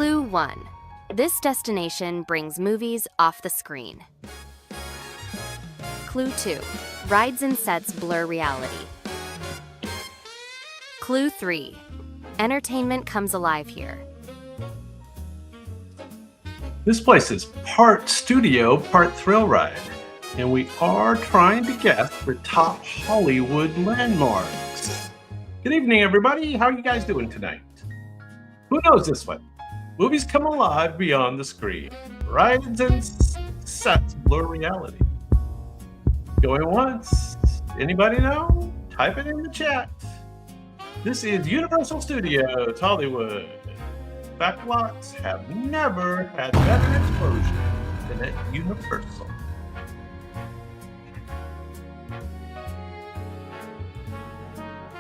Clue 1. This destination brings movies off the screen. Clue 2. Rides and sets blur reality. Clue 3. Entertainment comes alive here. This place is part studio, part thrill ride, and we are trying to guess the top Hollywood landmarks. Good evening, everybody. How are you guys doing tonight? Who knows this one? Movies come alive beyond the screen. Rides and sets blur reality. Going once. Anybody know? Type it in the chat. This is Universal Studios Hollywood. Backlots have never had better exposure than at Universal.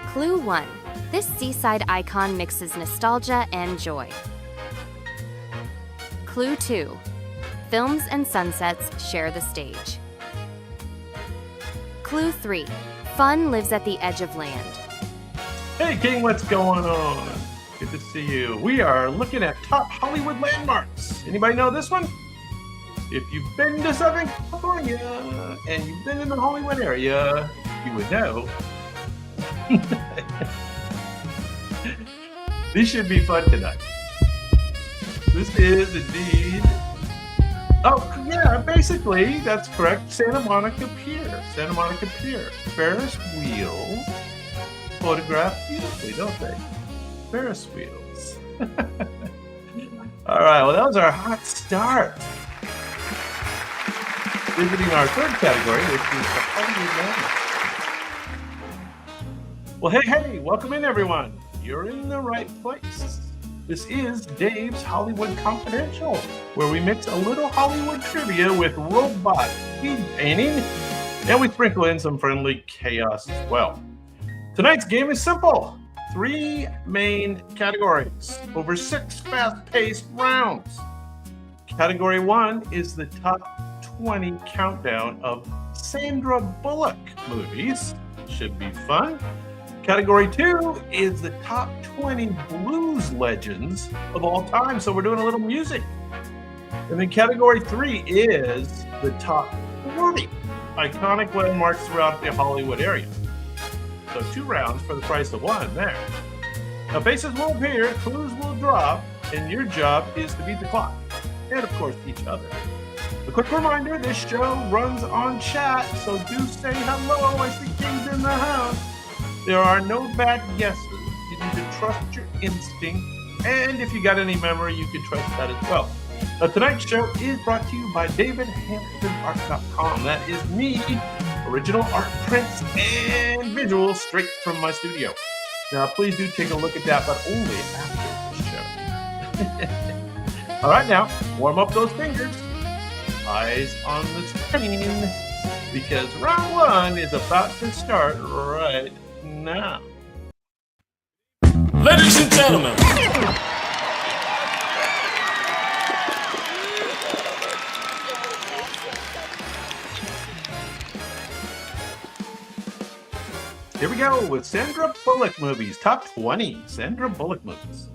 Clue 1. This seaside icon mixes nostalgia and joy. Clue 2. Films and sunsets share the stage. Clue 3. Fun lives at the edge of land. Hey King, what's going on? Good to see you. We are looking at top Hollywood landmarks. Anybody know this one? If you've been to Southern California and you've been in the Hollywood area, you would know. These should be fun tonight. This is indeed, oh yeah, basically, that's correct. Santa Monica Pier. Santa Monica Pier. Ferris wheel. Photographed beautifully, don't they? Ferris wheels. All right, well, that was our hot start. Visiting our third category, which is the Hollywood landmarks. Well, hey, welcome in, everyone. You're in the right place. This is Dave's Hollywood Confidential, where we mix a little Hollywood trivia with robot speed painting, and we sprinkle in some friendly chaos as well. Tonight's game is simple. 3 main categories over 6 fast-paced rounds. Category 1 is the top 20 countdown of Sandra Bullock movies. Should be fun. Category 2 is the top 20 blues legends of all time. So we're doing a little music. And then category 3 is the top 40 iconic landmarks throughout the Hollywood area. So 2 rounds for the price of 1 there. Now faces will appear, clues will drop, and your job is to beat the clock. And of course, each other. A quick reminder, this show runs on chat, so do say hello. I see King's in the house. There are no bad guesses. You need to trust your instinct. And if you got any memory, you can trust that as well. Now, tonight's show is brought to you by DavidHamptonArt.com. That is me, original art prints and visuals straight from my studio. Now, please do take a look at that, but only after the show. All right, now, warm up those fingers. Eyes on the screen, because round 1 is about to start right now. Ladies and gentlemen. Here we go with Sandra Bullock movies. Top 20 Sandra Bullock movies.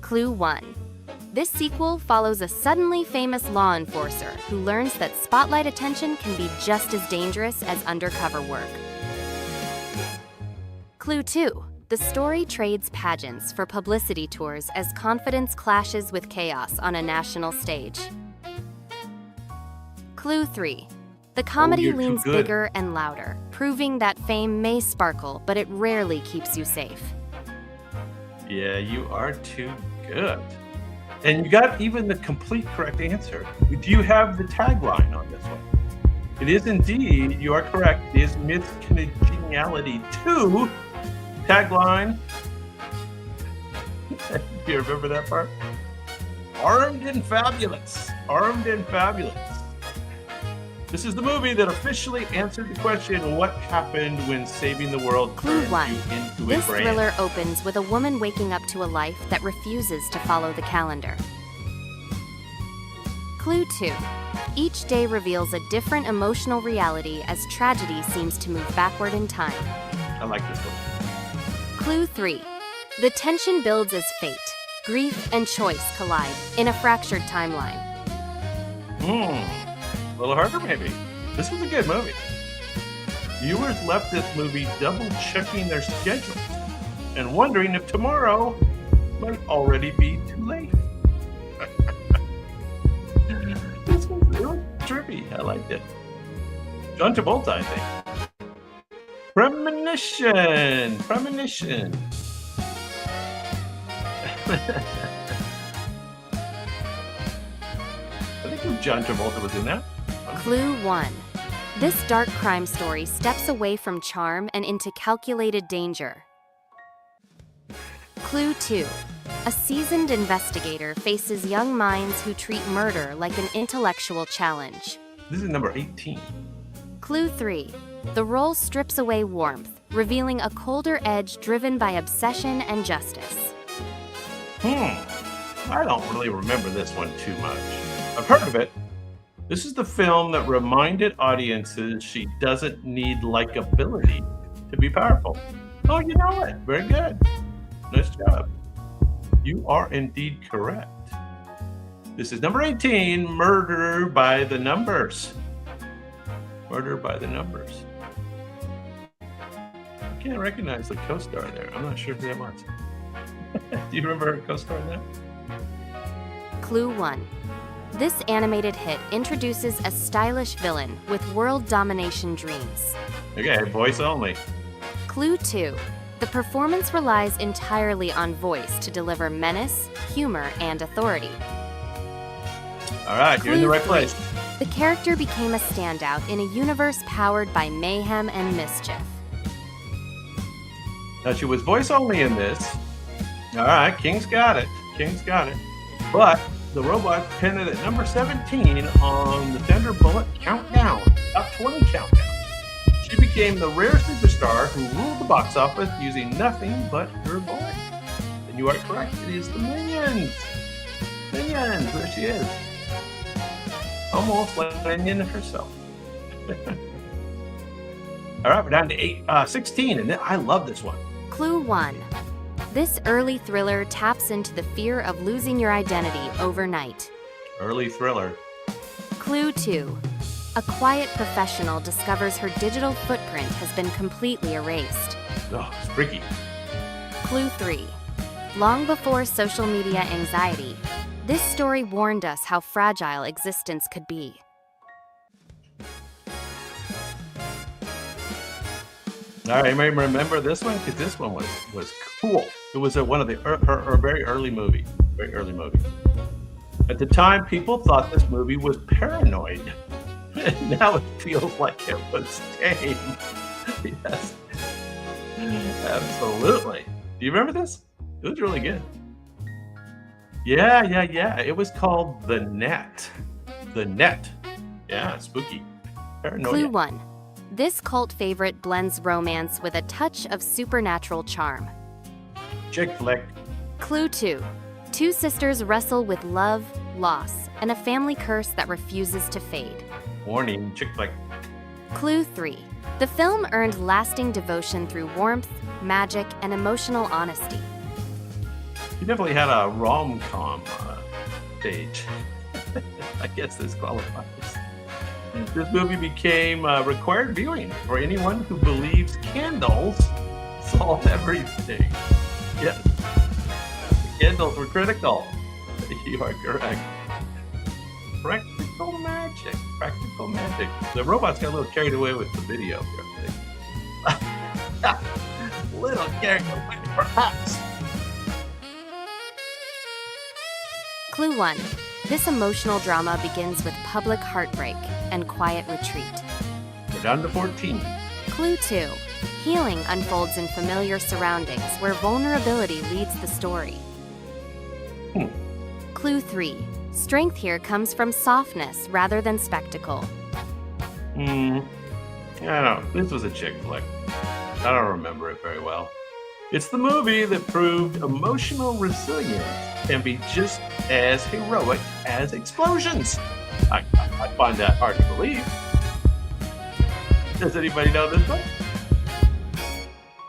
Clue 1. This sequel follows a suddenly famous law enforcer who learns that spotlight attention can be just as dangerous as undercover work. Clue 2. The story trades pageants for publicity tours as confidence clashes with chaos on a national stage. Clue 3. The comedy leans bigger and louder, proving that fame may sparkle, but it rarely keeps you safe. Yeah, you are too good. And you got even the complete correct answer. Do you have the tagline on this one? It is indeed, you are correct, it is Miss Congeniality 2. Tagline. Do you remember that part? Armed and Fabulous. Armed and Fabulous. This is the movie that officially answered the question, what happened when saving the world Clue turned 1. you into a This brand? thriller opens with a woman waking up to a life that refuses to follow the calendar. Clue 2. Each day reveals a different emotional reality as tragedy seems to move backward in time. I like this one. Clue 3. The tension builds as fate, Grief and choice collide in a fractured timeline. A little harder, maybe. This was a good movie. Viewers left this movie double-checking their schedules and wondering if tomorrow might already be too late. This was really trippy. I liked it. John Travolta, I think. Premonition. I think John Travolta was in that. Clue 1. This dark crime story steps away from charm and into calculated danger. Clue 2. A seasoned investigator faces young minds who treat murder like an intellectual challenge. This is number 18. Clue 3. The role strips away warmth, revealing a colder edge driven by obsession and justice. I don't really remember this one too much. I've heard of it. This is the film that reminded audiences she doesn't need likability to be powerful. Oh, you know it. Very good. Nice job. You are indeed correct. This is number 18, Murder by the Numbers. Murder by the Numbers. I can't recognize the co-star there. I'm not sure who that was. Do you remember her co-star in that? Clue 1. This animated hit introduces a stylish villain with world domination dreams. Okay, voice only. Clue 2. The performance relies entirely on voice to deliver menace, humor, and authority. All right, you're in the right Clue 3. place. The character became a standout in a universe powered by mayhem and mischief. Now, she was voice only in this. All right, King's got it. But the robot pinned it at number 17 on the Thunder Bullet Countdown, top 20 countdown. She became the rare superstar who ruled the box office using nothing but her voice. And you are correct, it is the Minions. Minions, there she is. Almost like Minion herself. All right, we're down to 16, and I love this one. Clue 1. This early thriller taps into the fear of losing your identity overnight. Early thriller. Clue 2. A quiet professional discovers her digital footprint has been completely erased. Oh, it's freaky. Clue 3. Long before social media anxiety, this story warned us how fragile existence could be. All right, anybody remember this one? Because this one was cool. It was one of her very early movie. At the time, people thought this movie was paranoid. Now it feels like it was tame. Yes, absolutely. Do you remember this? It was really good. Yeah. It was called The Net. The Net. Yeah, spooky. Paranoia. Clue 1. This cult favorite blends romance with a touch of supernatural charm. Chick flick. Clue 2. Two sisters wrestle with love, loss, and a family curse that refuses to fade. Warning, chick flick. Clue 3. The film earned lasting devotion through warmth, magic, and emotional honesty. You definitely had a rom-com stage. I guess this qualifies. This movie became required viewing for anyone who believes candles solve everything. Yes, the candles were critical. You are correct. Practical magic. The robots got a little carried away with the video. Little carried away, perhaps. Clue 1. This emotional drama begins with public heartbreak and quiet retreat. We're down to 14. Clue 2. Healing unfolds in familiar surroundings where vulnerability leads the story. Clue 3. Strength here comes from softness rather than spectacle. I don't know. This was a chick flick. I don't remember it very well. It's the movie that proved emotional resilience can be just as heroic as explosions. I find that hard to believe. Does anybody know this one?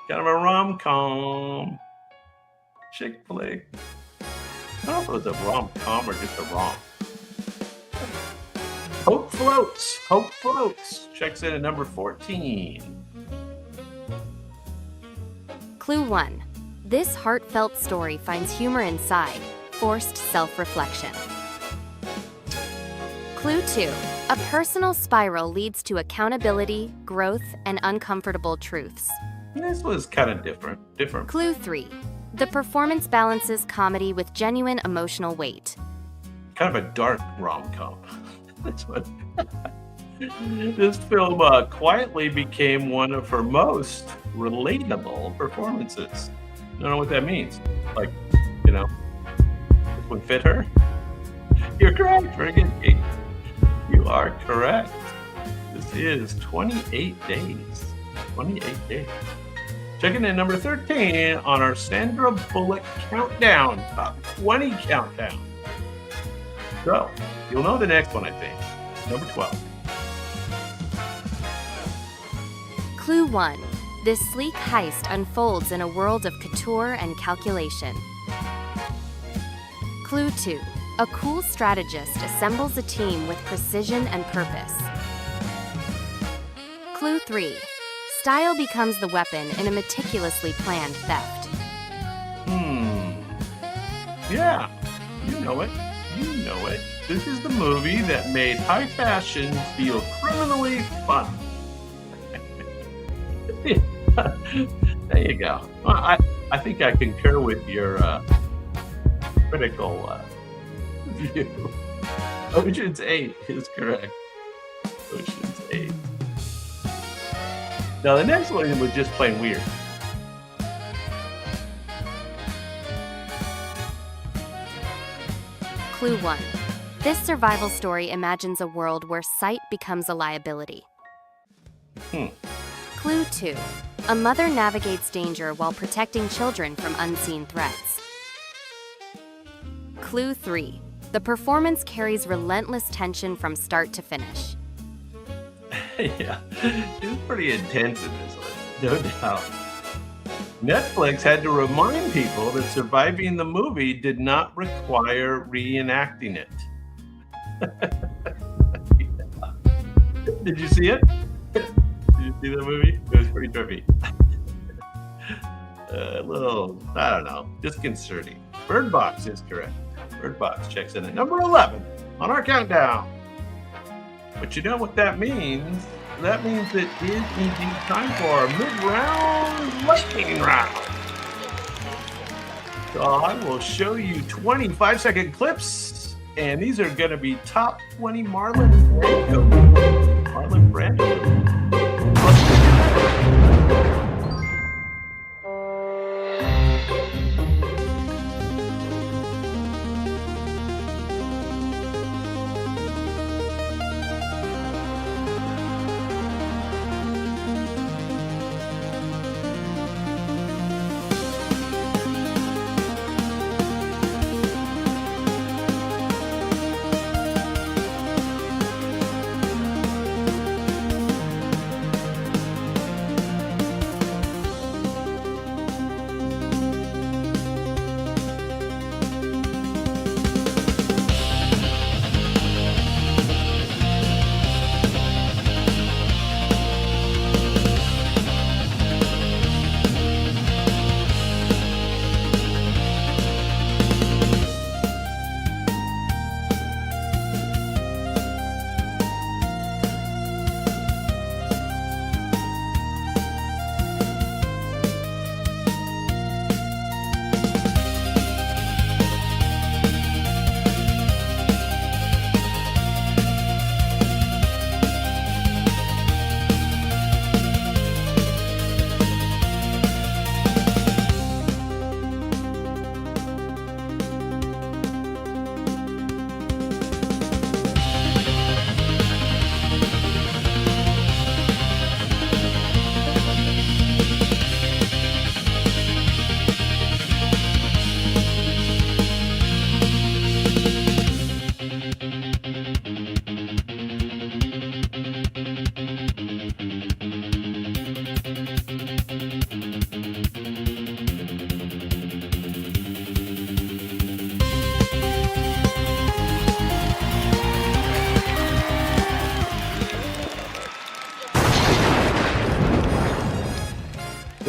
Kind of a rom-com chick flick. I don't know if it was a rom-com or just a rom. Hope Floats. Hope Floats checks in at number 14. Clue 1. This heartfelt story finds humor inside, forced self-reflection. Clue 2. A personal spiral leads to accountability, growth, and uncomfortable truths. This was kind of different. Clue 3. The performance balances comedy with genuine emotional weight. Kind of a dark rom-com. This one. This film quietly became one of her most relatable performances. I don't know what that means. Like, this one fit her? You're correct. Very good, Kate. You are correct. This is 28 days. 28 days. Checking in number 13 on our Sandra Bullock countdown, top 20 countdown. So, you'll know the next one, I think. Number 12. Clue 1. This sleek heist unfolds in a world of couture and calculation. Clue 2. A cool strategist assembles a team with precision and purpose. Clue 3. Style becomes the weapon in a meticulously planned theft. Yeah, you know it. You know it. This is the movie that made high fashion feel criminally fun. There you go. Well, I think I concur with your critical view. Ocean's 8 is correct. Ocean's 8. Now the next one was just plain weird. Clue 1. This survival story imagines a world where sight becomes a liability. Clue 2. A mother navigates danger while protecting children from unseen threats. Clue 3. The performance carries relentless tension from start to finish. Yeah, it was pretty intense in this one, no doubt. Netflix had to remind people that surviving the movie did not require reenacting it. Yeah. Did you see it? Did you see the movie? It was pretty trippy. A little, I don't know, disconcerting. Bird Box is correct. Bird Box checks in at number 11 on our countdown. But you know what that means? That means it is indeed time for our mid-round lightning round. So I will show you 25-second clips, and these are going to be top 20 Marlon Brando. Marlon Brando.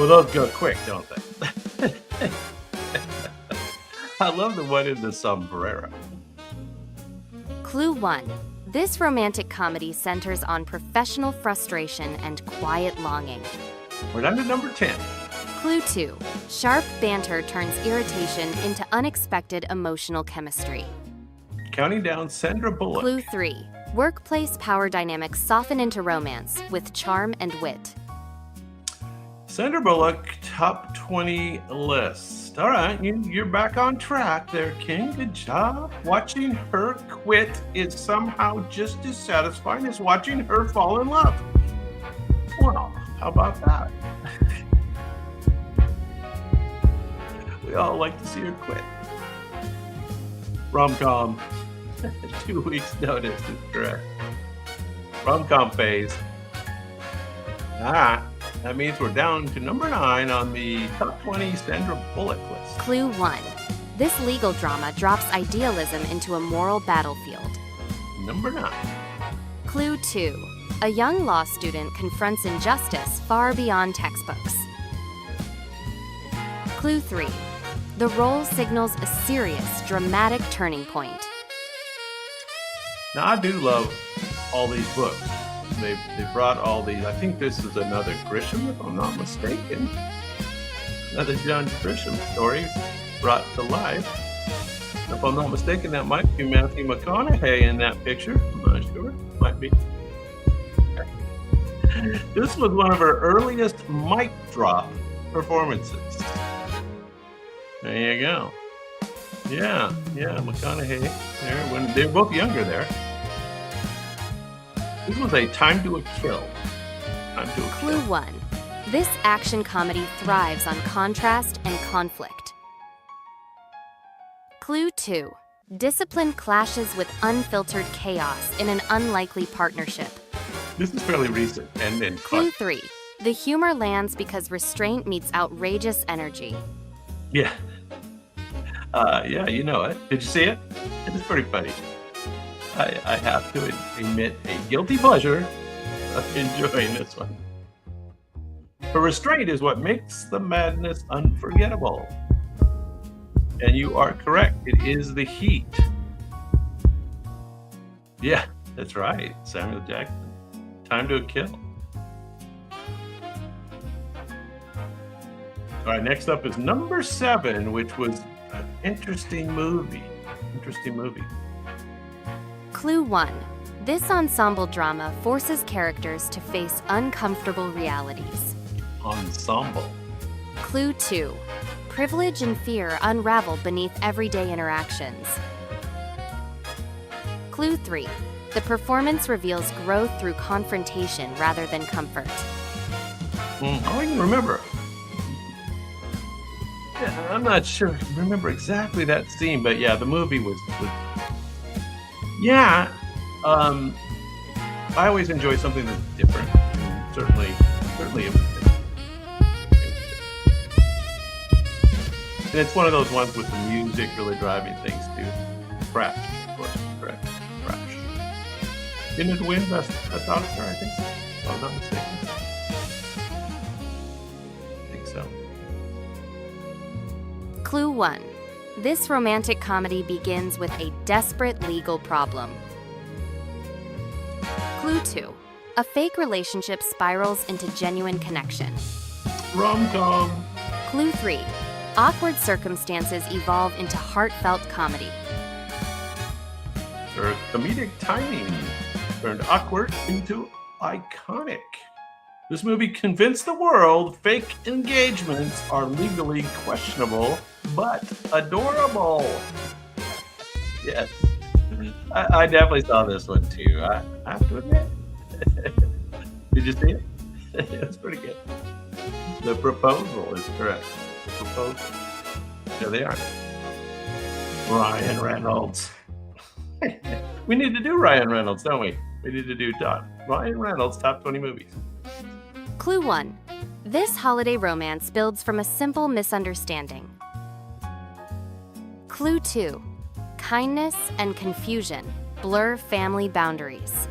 Well, those go quick, don't they? I love the one in the sombrero. Clue 1. This romantic comedy centers on professional frustration and quiet longing. We're down to number 10. Clue 2. Sharp banter turns irritation into unexpected emotional chemistry. Counting down Sandra Bullock. Clue 3. Workplace power dynamics soften into romance with charm and wit. Sandra Bullock, top 20 list. All right, you're back on track there, King. Good job. Watching her quit is somehow just as satisfying as watching her fall in love. Well, how about that? We all like to see her quit. Rom-com. 2 weeks notice is correct. Rom-com phase. That means we're down to number 9 on the top 20 Sandra Bullock list. Clue 1. This legal drama drops idealism into a moral battlefield. Number 9. Clue 2. A young law student confronts injustice far beyond textbooks. Clue 3. The role signals a serious, dramatic turning point. Now, I do love all these books. They brought all these. I think this is another Grisham, if I'm not mistaken. Another John Grisham story brought to life. If I'm not mistaken, that might be Matthew McConaughey in that picture. I'm not sure. Might be. This was one of her earliest mic drop performances. There you go. Yeah, McConaughey there when they were both younger there. This was a Time to a Kill. Clue 1. This action comedy thrives on contrast and conflict. Clue 2. Discipline clashes with unfiltered chaos in an unlikely partnership. This is fairly recent. And then Clue 3. The humor lands because restraint meets outrageous energy. Yeah. Yeah, you know it. Did you see it? It's pretty funny. I have to admit a guilty pleasure of enjoying this one. But restraint is what makes the madness unforgettable. And you are correct. It is the heat. Yeah, that's right. Samuel Jackson. Time to a Kill. All right, next up is number 7, which was an interesting movie. Clue 1. This ensemble drama forces characters to face uncomfortable realities. Ensemble. Clue 2. Privilege and fear unravel beneath everyday interactions. Clue 3. The performance reveals growth through confrontation rather than comfort. I can remember. Yeah, I'm not sure. Remember exactly that scene, but yeah, the movie was yeah. I always enjoy something that's different. And certainly it was different. And it's one of those ones with the music really driving things to crash, of course. Correct. Crash. Didn't it win Best Auditor, I think? If I'm not mistaken. I think so. Clue 1. This romantic comedy begins with a desperate legal problem. Clue 2. A fake relationship spirals into genuine connection. Rom-com. Clue 3. Awkward circumstances evolve into heartfelt comedy. Or comedic timing turned awkward into iconic. This movie convinced the world fake engagements are legally questionable, but adorable. Yes. I definitely saw this one too. I have to admit. Did you see it? It was pretty good. The proposal is correct. The proposal. There they are. Ryan Reynolds. We need to do Ryan Reynolds, don't we? We need to do Ryan Reynolds top 20 movies. Clue 1. This holiday romance builds from a simple misunderstanding. Clue 2. Kindness and confusion blur family boundaries.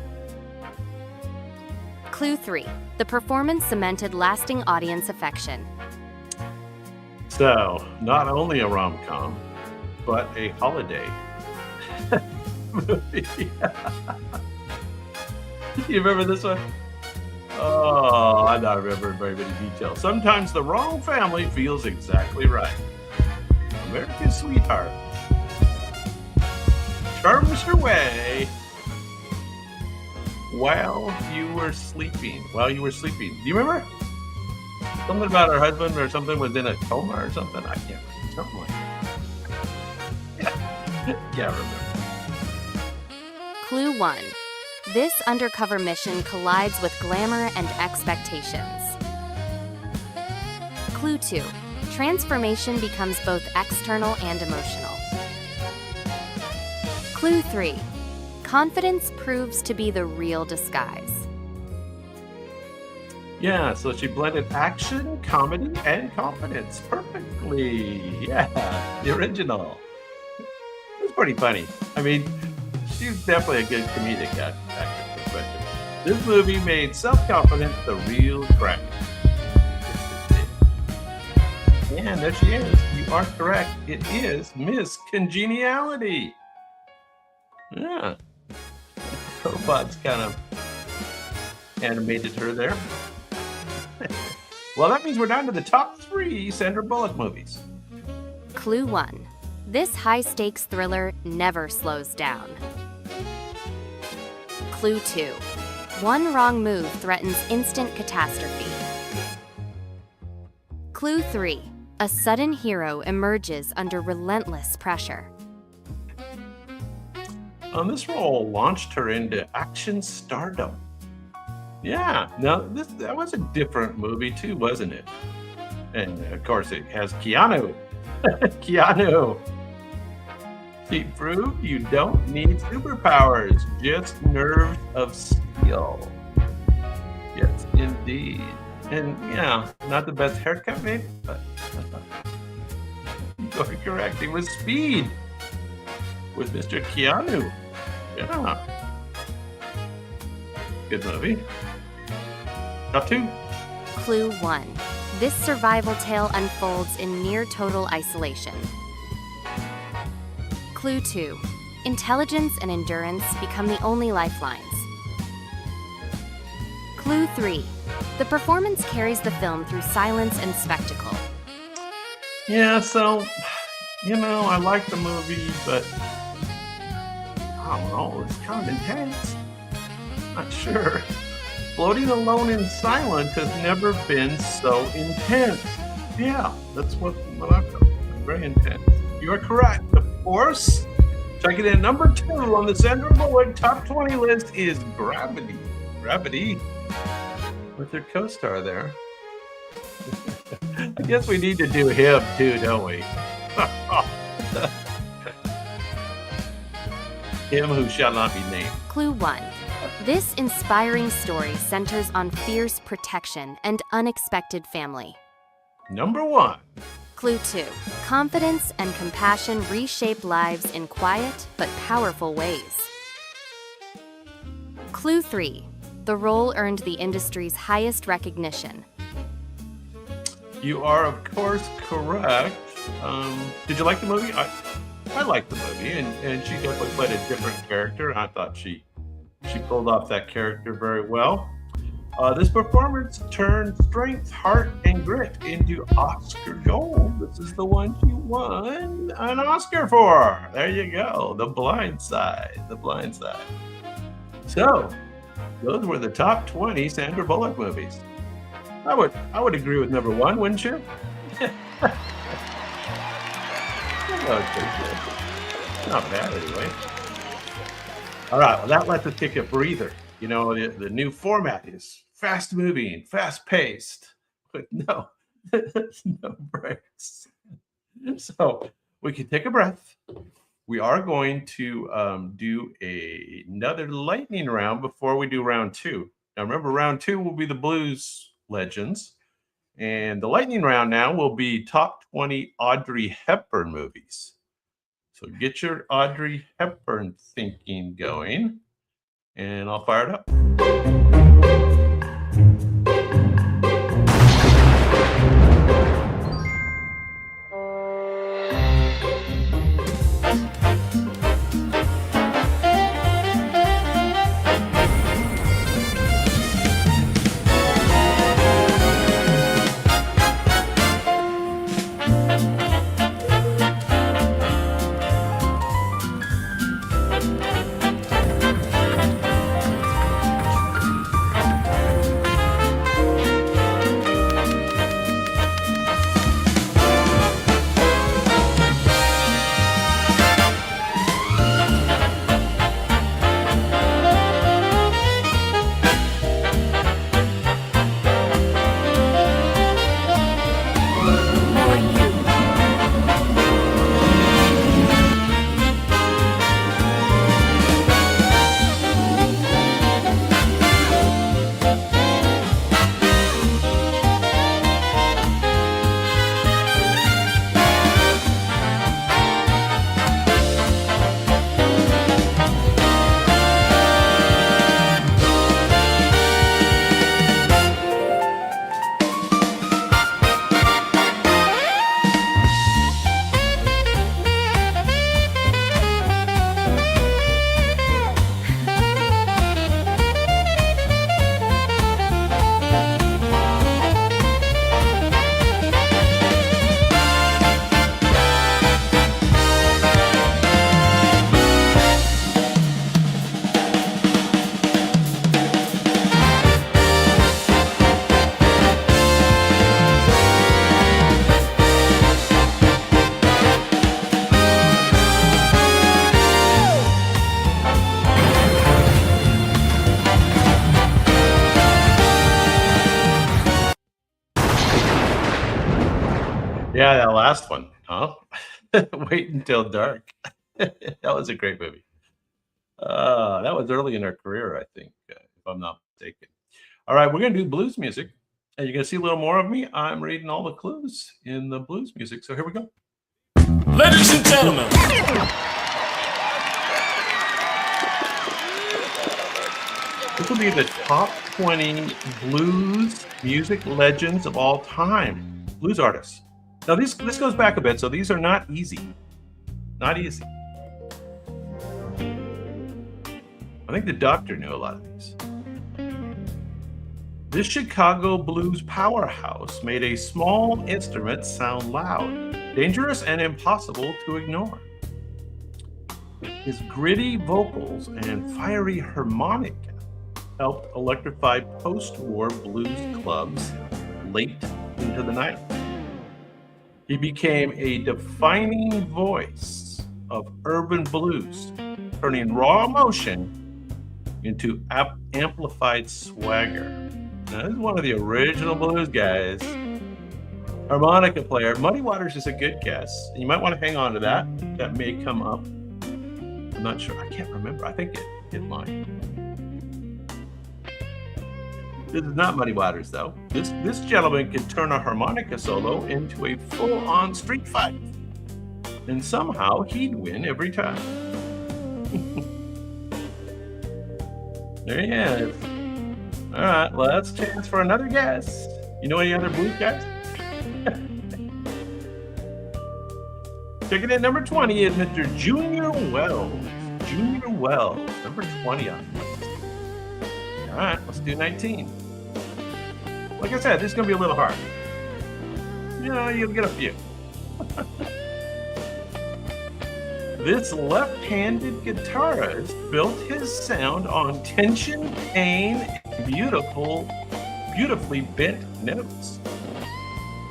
Clue 3. The performance cemented lasting audience affection. So, not only a rom-com, but a holiday movie. You remember this one? Oh, I don't remember very many details. Sometimes the wrong family feels exactly right. America's Sweetheart charms her way while you were sleeping. Do you remember? Something about her husband or something was in a coma or something. I can't remember. Something like that. Yeah, I remember. Clue 1. This undercover mission collides with glamour and expectations. Clue 2. Transformation becomes both external and emotional. Clue 3. Confidence proves to be the real disguise. Yeah, so she blended action, comedy, and confidence perfectly. Yeah, the original. It was pretty funny. I mean, she's definitely a good comedic actress. But this movie made self-confidence the real crack. And there she is. You are correct. It is Miss Congeniality. Yeah. Robots kind of animated her there. Well, that means we're down to the top 3 Sandra Bullock movies. Clue 1. This high-stakes thriller never slows down. Clue 2. One wrong move threatens instant catastrophe. Clue 3. A sudden hero emerges under relentless pressure. This role launched her into action stardom. Yeah, now that was a different movie too, wasn't it? And of course, it has Keanu. Keanu. She proved you don't need superpowers, just nerves of steel. Yes, indeed. And yeah, not the best haircut, maybe, but you're correct. It was Speed with Mr. Keanu. Yeah. Good movie. Top 2. Clue 1. This survival tale unfolds in near total isolation. Clue 2. Intelligence and endurance become the only lifelines. Clue 3. The performance carries the film through silence and spectacle. Yeah, so, I like the movie, but I don't know, it's kind of intense. Not sure. Floating alone in silence has never been so intense. Yeah, that's what I felt. Very intense. You are correct. Of course. Checking in number 2 on the Sandra Bullock top 20 list is Gravity. Gravity. With her co-star there. I guess we need to do him too, don't we? Him who shall not be named. Clue 1. This inspiring story centers on fierce protection and unexpected family. Number 1. Clue 2. Confidence and compassion reshape lives in quiet but powerful ways. Clue 3. The role earned the industry's highest recognition. You are, of course, correct. Did you like the movie? I liked the movie, and she definitely played a different character. I thought she pulled off that character very well. This performance turned strength, heart, and grit into Oscar gold. This is the one she won an Oscar for. There you go. The Blind Side. The Blind Side. So, those were the top 20 Sandra Bullock movies. I would agree with number 1, wouldn't you? That was pretty good. Not bad, anyway. All right, well, that lets us take a breather. The new format is fast moving, fast paced, but no breaks. So we can take a breath. We are going to do another lightning round before we do round 2. Now, remember, round 2 will be the Blues Legends. And the lightning round now will be top 20 Audrey Hepburn movies. So get your Audrey Hepburn thinking going, and I'll fire it up. Yeah, that last one, huh? Wait Until Dark. That was a great movie. That was early in her career, I think, if I'm not mistaken. All right, we're gonna do blues music, and you're gonna see a little more of me. I'm reading all the clues in the blues music, so here we go. Ladies and gentlemen, This will be the top 20 blues music legends of all time, blues artists. Now, this goes back a bit, so these are not easy. Not easy. I think the Doctor knew a lot of these. This Chicago blues powerhouse made a small instrument sound loud, dangerous, and impossible to ignore. His gritty vocals and fiery harmonica helped electrify post-war blues clubs late into the night. He became a defining voice of urban blues, turning raw emotion into amplified swagger. Now, this is one of the original blues guys. Harmonica player. Muddy Waters is a good guess. You might want to hang on to that. That may come up. I'm not sure. I can't remember. I think it might. This is not Muddy Waters, though. This gentleman can turn a harmonica solo into a full-on street fight. And somehow he'd win every time. There he is. All right, let's chance for another guess. You know any other blues guys? Checking in number 20 is Mr. Junior Wells. Junior Wells, number 20 on the list. All right, let's do 19. Like I said, this is going to be a little hard. You know, you'll get a few. This left-handed guitarist built his sound on tension, pain, and beautifully bent notes.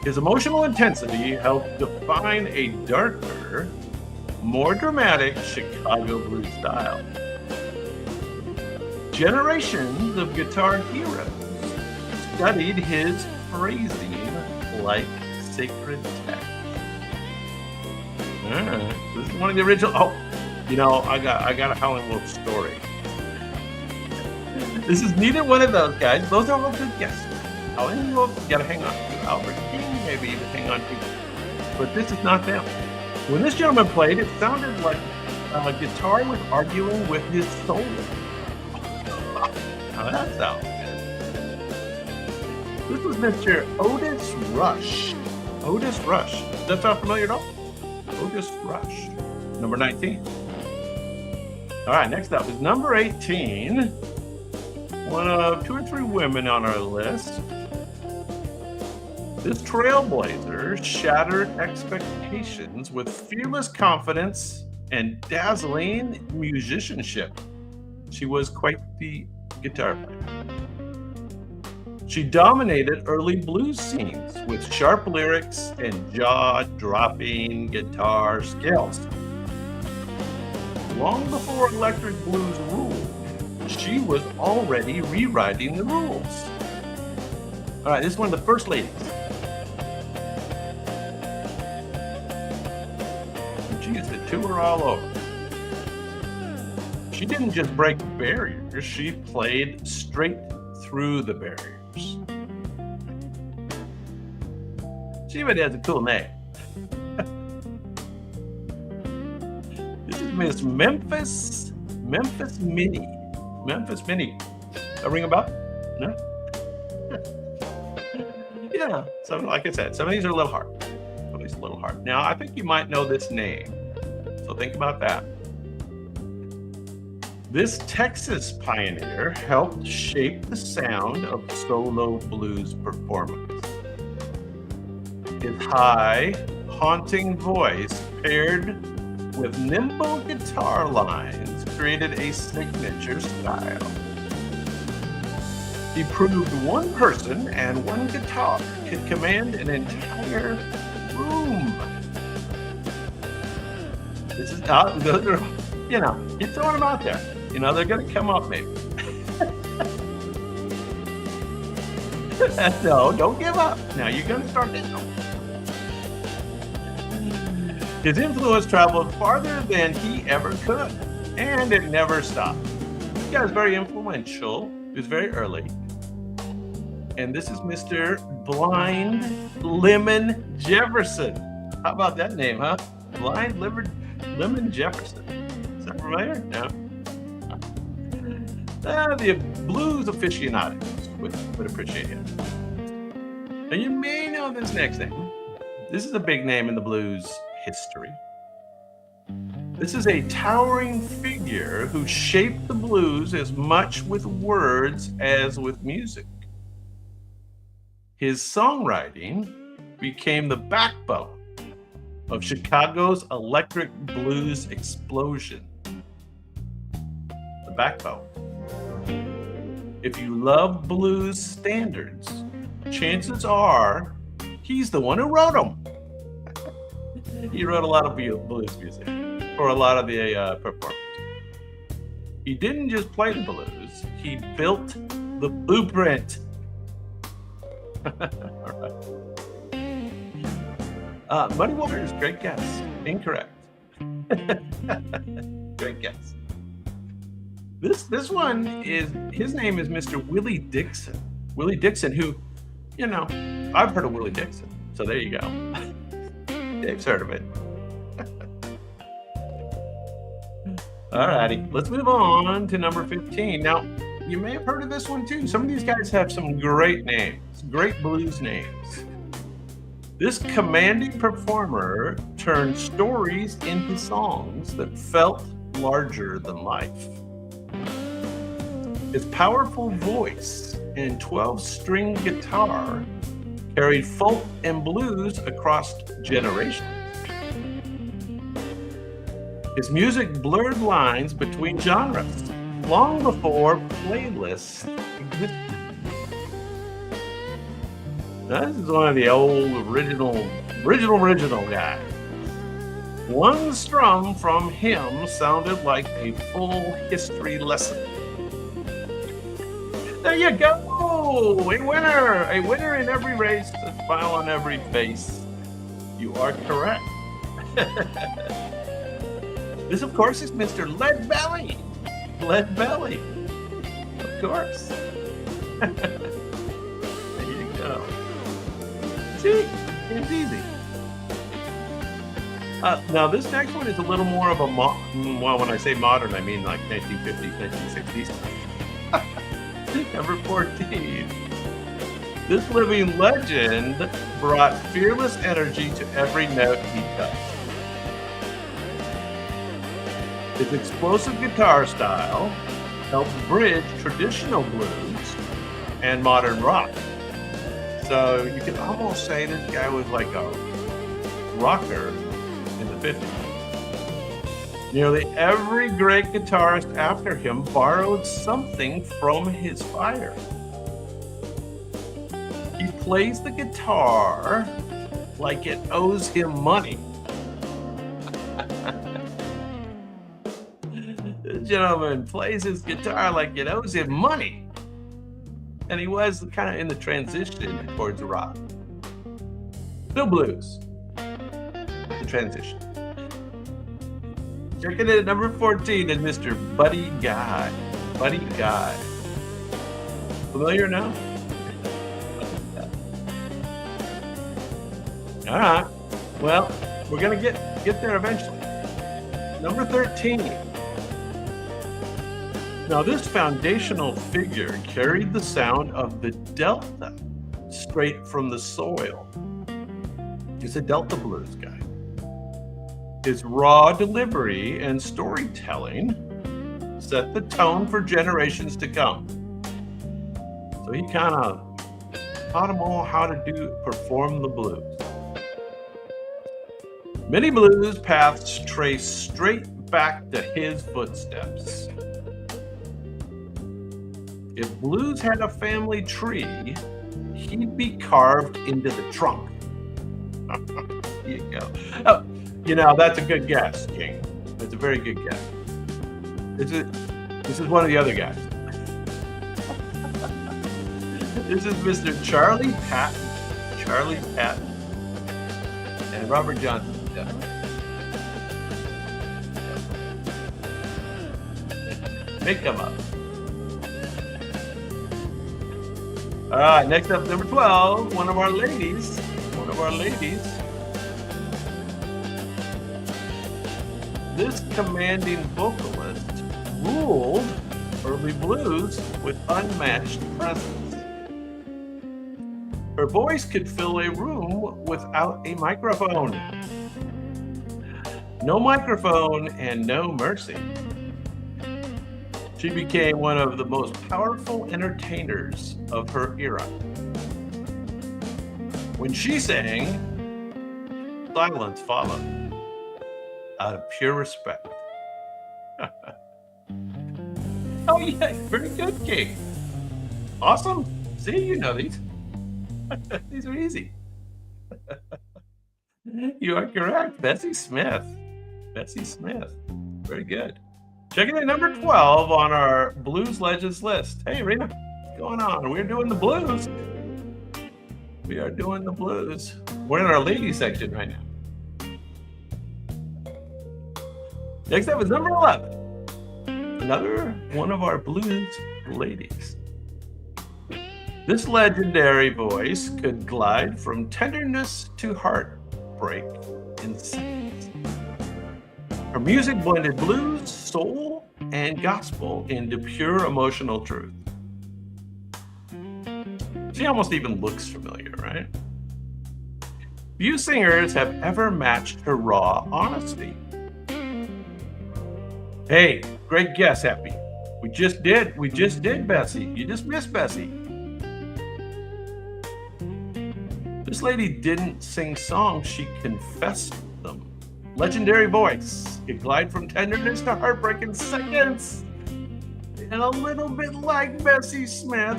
His emotional intensity helped define a darker, more dramatic Chicago blues style. Generations of guitar heroes studied his phrasing like sacred text. This is one of the original. Oh, you know, I got a Howling Wolf story. This is neither one of those guys. Those are all good guesses. Howling Wolf, you gotta hang on to. Albert King, maybe even hang on to. But this is not them. When this gentleman played, it sounded like a guitar was arguing with his soul. Now that sounds good. This was Mr. Otis Rush. Otis Rush. Does that sound familiar at all? Otis Rush. Number 19. All right, next up is number 18. One of 2 or 3 women on our list. This trailblazer shattered expectations with fearless confidence and dazzling musicianship. She was quite the guitar player. She dominated early blues scenes with sharp lyrics and jaw-dropping guitar skills. Long before electric blues ruled, she was already rewriting the rules. All right, this is one of the first ladies. And she used to tour all over. She didn't just break barriers, she played straight through the barriers. She even has a cool name. This is Miss Memphis Minnie. Memphis Minnie. That ring a bell? No? Yeah. So, like I said, some of these are a little hard. Some of these are a little hard. Now, I think you might know this name. So think about that. This Texas pioneer helped shape the sound of solo blues performance. His high, haunting voice paired with nimble guitar lines created a signature style. He proved one person and one guitar could command an entire room. This is not, those are, you know, you're throwing them out there. You know, they're going to come up maybe. No, don't give up. Now you're going to start this one. His influence traveled farther than he ever could, and it never stopped. This guy was very influential. He was very early. And this is Mr. Blind Lemon Jefferson. How about that name, huh? Blind Lemon Jefferson. Is that familiar? No. The blues aficionados would appreciate him. And you may know this next name. This is a big name in the blues history. This is a towering figure who shaped the blues as much with words as with music. His songwriting became the backbone of Chicago's electric blues explosion. The backbone. If you love blues standards, chances are he's the one who wrote them. He wrote a lot of blues music for a lot of the performers. He didn't just play the blues, he built the blueprint. All right. Muddy Waters, great guess. Incorrect. Great guess. This one is, his name is Mr. Willie Dixon. Willie Dixon, who, you know, I've heard of Willie Dixon. So there you go. Dave's heard of it. All righty, let's move on to number 15. Now, you may have heard of this one too. Some of these guys have some great names, great blues names. This commanding performer turned stories into songs that felt larger than life. His powerful voice and 12-string guitar carried folk and blues across generations. His music blurred lines between genres long before playlists existed. Now, this is one of the old original guys. One strum from him sounded like a full history lesson. There you go! A winner in every race, a smile on every face. You are correct. This, of course, is Mr. Lead Belly. Lead Belly. Of course. There you go. See? It's easy. Now, this next one is a little more of a well, when I say modern, I mean like 1950s, 1960s. Number 14. This living legend brought fearless energy to every note he touched. His explosive guitar style helped bridge traditional blues and modern rock. So you can almost say this guy was like a rocker in the 50s. Nearly every great guitarist after him borrowed something from his fire. He plays the guitar like it owes him money. This gentleman plays his guitar like it owes him money. And he was kind of in the transition towards rock. Still blues. The transition. Checking in at number 14 is Mr. Buddy Guy. Buddy Guy. Familiar now? All right. Well, we're going to get there eventually. Number 13. Now, this foundational figure carried the sound of the Delta straight from the soil. He's a Delta blues guy. His raw delivery and storytelling set the tone for generations to come. So he kind of taught them all how to perform the blues. Many blues paths trace straight back to his footsteps. If blues had a family tree, he'd be carved into the trunk. Here you go. Oh, you know, that's a good guess, King. That's a very good guess. This is one of the other guys. This is Mr. Charlie Patton. Charlie Patton. And Robert Johnson. Yeah. Make them up. All right, next up, number 12, one of our ladies. This commanding vocalist ruled early blues with unmatched presence. Her voice could fill a room without a microphone. No microphone and no mercy. She became one of the most powerful entertainers of her era. When she sang, silence followed out of pure respect. Oh yeah, very good, King. Awesome. See, you know these. These are easy. You are correct, Bessie Smith. Very good. Checking in number 12 on our Blues Legends list. Hey, Rena, what's going on? We're doing the blues. We're in our ladies section right now. Next up is number 11. Another one of our blues ladies. This legendary voice could glide from tenderness to heartbreak in seconds. Her music blended blues, soul, and gospel into pure emotional truth. She almost even looks familiar, right? Few singers have ever matched her raw honesty. Hey, great guess, Happy. We just did, Bessie. You just missed Bessie. This lady didn't sing songs, she confessed them. Legendary voice. It glide from tenderness to heartbreak in seconds. And a little bit like Bessie Smith.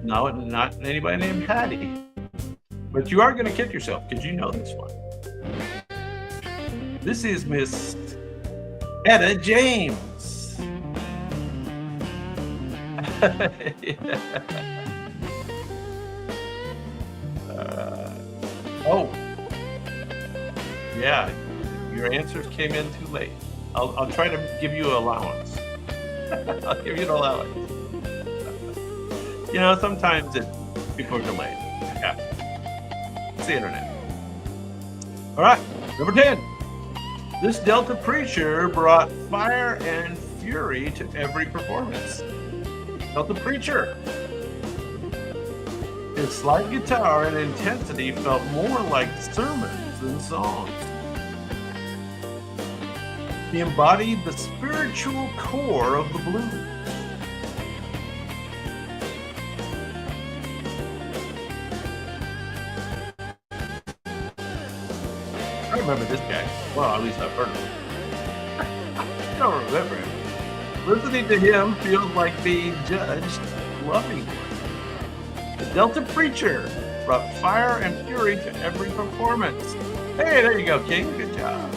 No, not anybody named Patty. But you are going to kick yourself because you know this one. This is Miss Etta James. Oh, yeah, your answers came in too late. I'll try to give you allowance. I'll give you an allowance. You know, sometimes people are delayed. Yeah, it's the internet. All right, number 10. This Delta preacher brought fire and fury to every performance. Delta preacher. His slide guitar and intensity felt more like sermons than songs. He embodied the spiritual core of the blues. I remember this guy. Well, at least I've heard of him. I don't remember him. Listening to him feels like being judged lovingly. The Delta preacher brought fire and fury to every performance. Hey, there you go, King. Good job.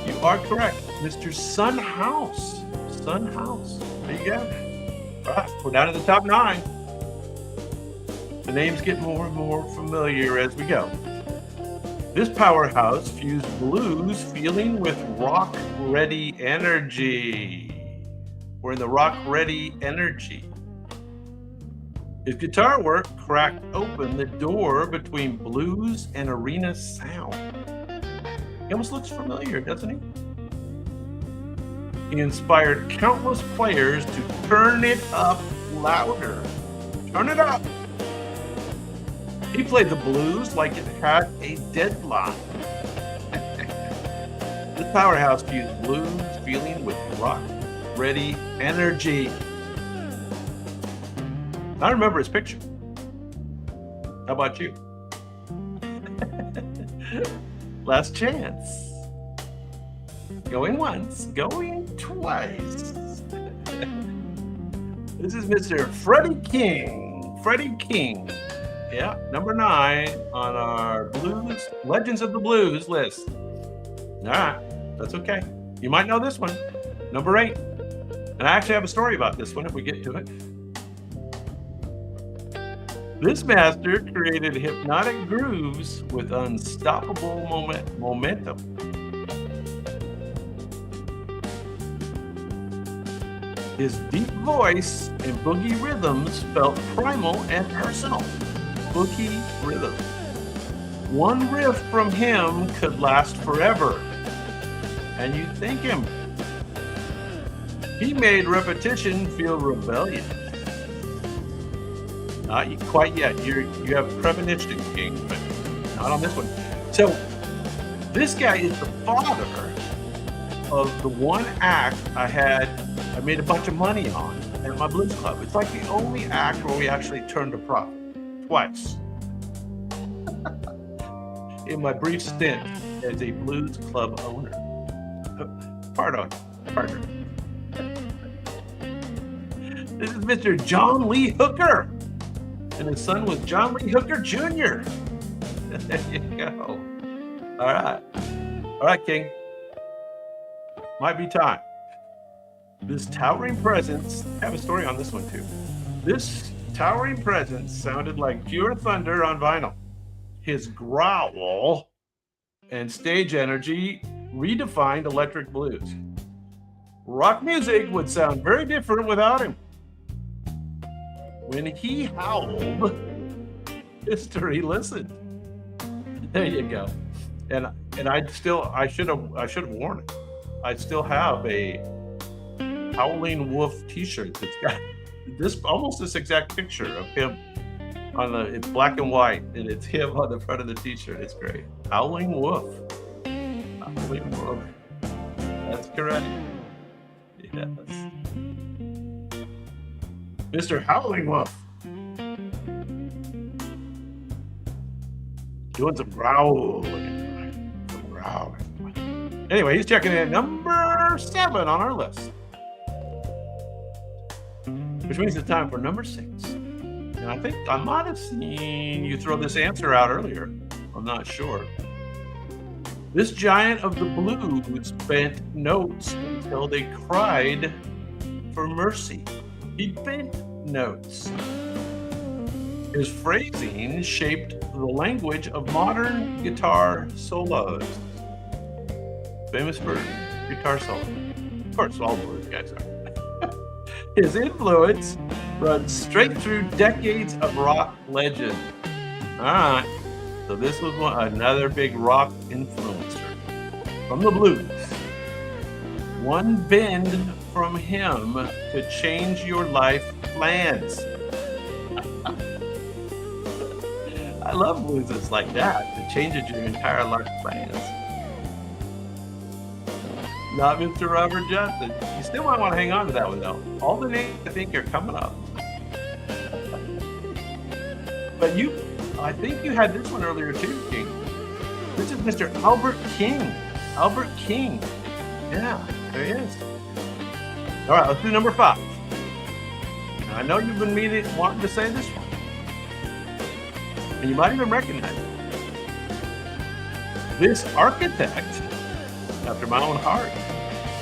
You are correct, Mr. Son House. Son House. There you go. All right, we're down to the top 9. The names get more and more familiar as we go. This powerhouse fused blues feeling with rock-ready energy. We're in the rock-ready energy. His guitar work cracked open the door between blues and arena sound. He almost looks familiar, doesn't he? He inspired countless players to turn it up louder. Turn it up. He played the blues like it had a deadline. This powerhouse fused blues feeling with rock-ready energy. I remember his picture. How about you? Last chance. Going once, going twice. This is Mr. Freddie King. Freddie King. Yeah, number 9 on our Blues Legends of the Blues list. All right, that's okay. You might know this one. Number 8. And I actually have a story about this one if we get to it. This master created hypnotic grooves with unstoppable momentum. His deep voice and boogie rhythms felt primal and personal. Boogie rhythm. One riff from him could last forever. And you'd thank him. He made repetition feel rebellious. Not quite yet. You have premonition, King, but not on this one. So this guy is the father of the one act I made a bunch of money on at my blues club. It's like the only act where we actually turned a profit twice in my brief stint as a blues club owner. Partner. This is Mr. John Lee Hooker, and his son was John Lee Hooker Jr. There you go. All right, King. Might be time. This towering presence, I have a story on this one too. This towering presence sounded like pure thunder on vinyl. His growl and stage energy redefined electric blues. Rock music would sound very different without him. When he howled, history listened. There you go. And I should have worn it. I still have a Howling Wolf t-shirt that's got almost this exact picture of him it's black and white, and it's him on the front of the t-shirt. It's great. Howling Wolf. Howling Wolf. That's correct. Yes. Mr. Howling Wolf. Doing some growling. Anyway, he's checking in at number 7 on our list. Which means it's time for number 6. And I think I might have seen you throw this answer out earlier. I'm not sure. This giant of the blues bent notes until they cried for mercy. He bent notes. His phrasing shaped the language of modern guitar solos. Famous for guitar solo. Of course, all blues guys are. His influence runs straight through decades of rock legend. All right, so this was another big rock influencer from the blues. One bend from him could change your life plans. I love blues that's like that. It changes your entire life plans. Not Mr. Robert Johnson. You still might want to hang on to that one, though. All the names I think are coming up. But I think you had this one earlier too, King. This is Mr. Albert King. Albert King. Yeah, there he is. All right, let's do number 5. Now, I know you've been wanting to say this one. And you might even recognize it. This architect, after my own heart,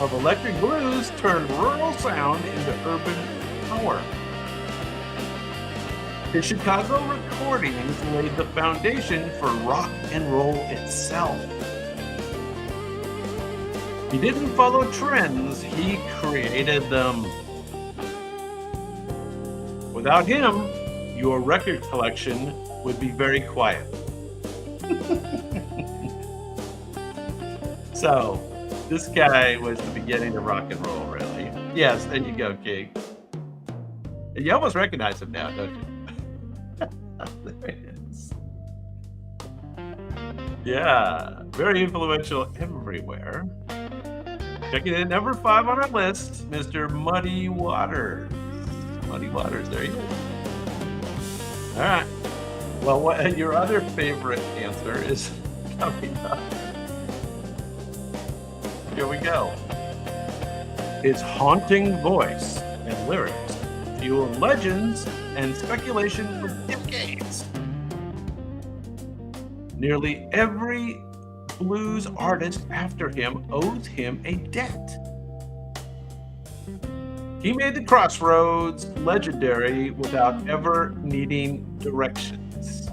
of electric blues turned rural sound into urban power. His Chicago recordings laid the foundation for rock and roll itself. He didn't follow trends, he created them. Without him, your record collection would be very quiet. So, this guy was the beginning of rock and roll, really. Yes, there you go, King. You almost recognize him now, don't you? There he is. Yeah, very influential everywhere. Checking in number 5 on our list, Mr. Muddy Waters. Muddy Waters, there he is. All right. Well, what your other favorite answer is coming up. Here we go. His haunting voice and lyrics fuel legends and speculation for decades. Nearly every blues artist after him owes him a debt. He made the crossroads legendary without ever needing directions.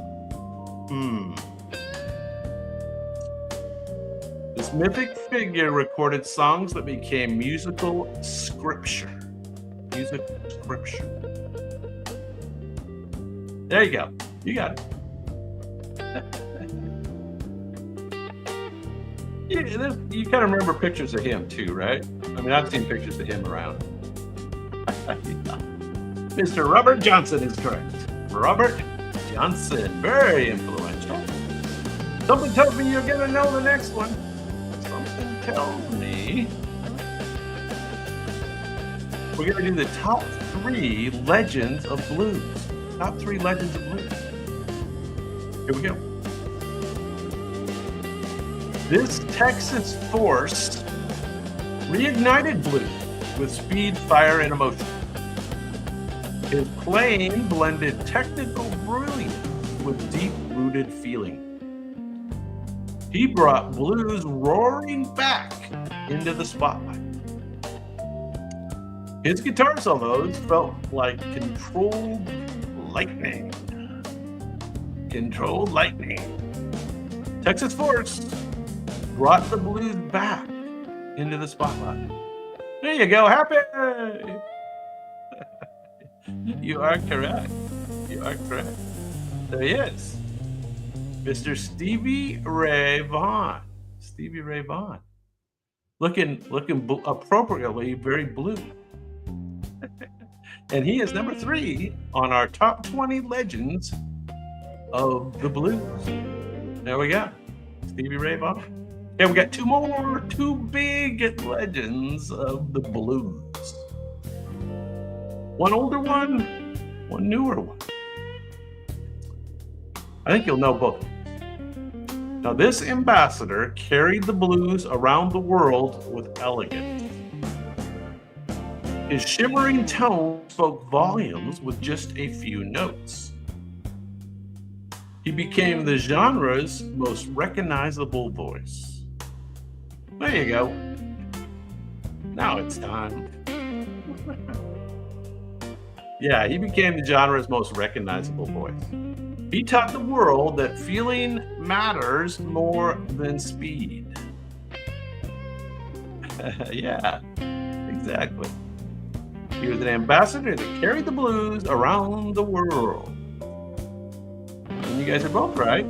This mythic figure recorded songs that became musical scripture. music scripture. There you go. You got it. You kind of remember pictures of him too, right? I mean, I've seen pictures of him around. Mr. Robert Johnson is correct. Robert Johnson, very influential. Something tells me you're gonna know the next one. Something tells me we're gonna do the top 3 legends of blues. Top 3 legends of blues. Here we go. This Texas force reignited blues with speed, fire, and emotion. His playing blended technical brilliance with deep-rooted feeling. He brought blues roaring back into the spotlight. His guitar solos felt like controlled lightning. Controlled lightning. Texas Force brought the blues back into the spotlight. There you go, happy! You are correct. You are correct. There he is. Mr. Stevie Ray Vaughan. Stevie Ray Vaughan. Looking appropriately very blue. And he is number 3 on our top 20 legends of the blues. There we go. Stevie Ray Vaughan. And we got 2 more, 2 big legends of the blues. One older one, one newer one. I think you'll know both. Now, this ambassador carried the blues around the world with elegance. His shimmering tone spoke volumes with just a few notes. He became the genre's most recognizable voice. There you go. Now it's time. Yeah, he became the genre's most recognizable voice. He taught the world that feeling matters more than speed. Yeah, exactly. He was an ambassador that carried the blues around the world. And you guys are both right.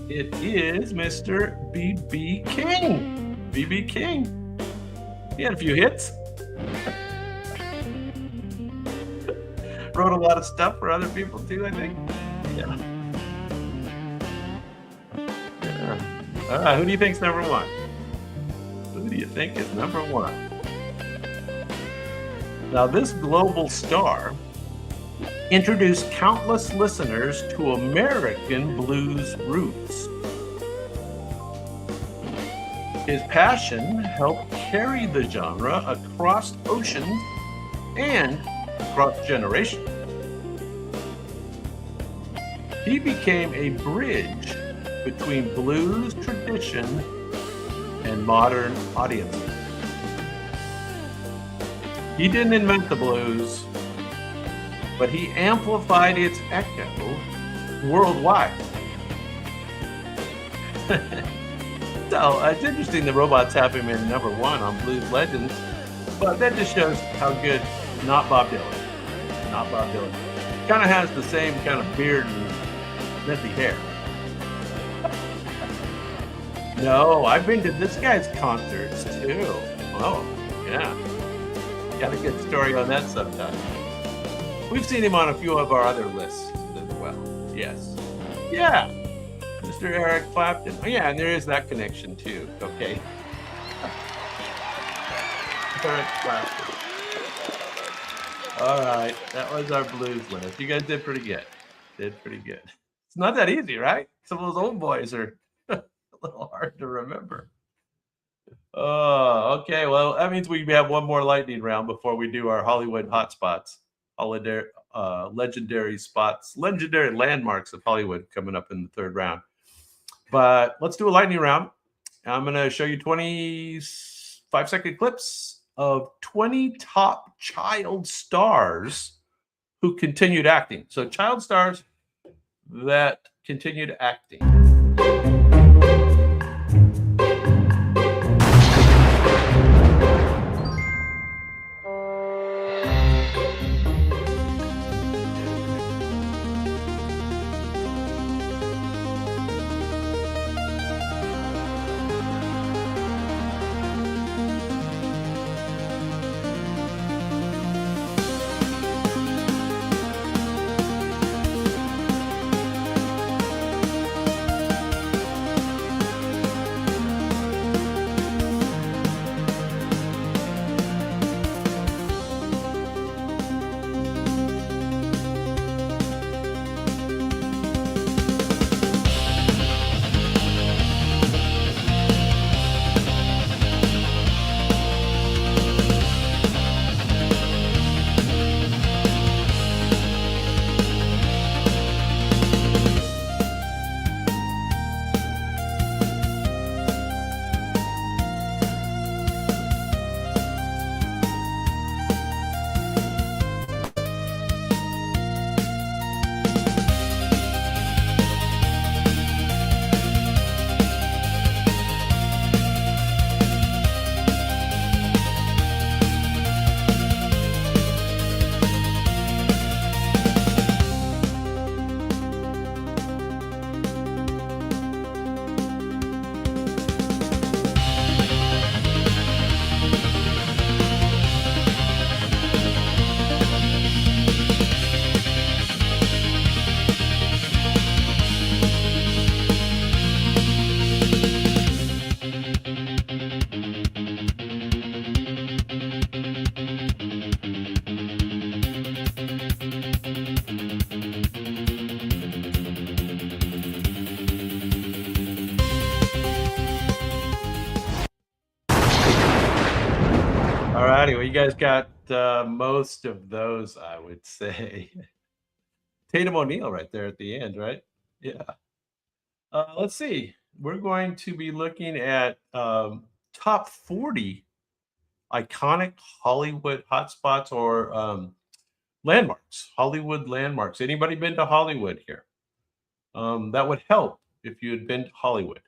It is Mr. B.B. King. B.B. King. He had a few hits. Wrote a lot of stuff for other people too, I think. Yeah. Who do you think's number 1? Who do you think is number 1? Now, this global star introduced countless listeners to American blues roots. His passion helped carry the genre across oceans and across generations. He became a bridge between blues tradition and modern audiences. He didn't invent the blues, but he amplified its echo worldwide. So it's interesting the robots have him in number 1 on Blues Legends, but that just shows how good. Not Bob Dylan. Not Bob Dylan. Kind of has the same kind of beard and sniffy hair. No, I've been to this guy's concerts too. Oh, yeah. Got a good story on that sometime. We've seen him on a few of our other lists as well. Yes. Yeah. Mr. Eric Clapton. Oh, yeah, and there is that connection too. Okay. Eric Clapton. All right, that was our blues list. You guys did pretty good. It's not that easy, right? Some of those old boys are a little hard to remember. Oh, okay. Well, that means we have one more lightning round before we do our Hollywood hotspots, legendary spots, legendary landmarks of Hollywood coming up in the 3rd round. But let's do a lightning round. I'm going to show you 25-second clips of 20 top child stars who continued acting. So child stars that continued acting. guys got most of those, I would say. Tatum O'Neal right there at the end, right? Yeah. Let's see. We're going to be looking at top 40 iconic Hollywood hotspots or landmarks, Hollywood landmarks. Anybody been to Hollywood here? That would help if you had been to Hollywood.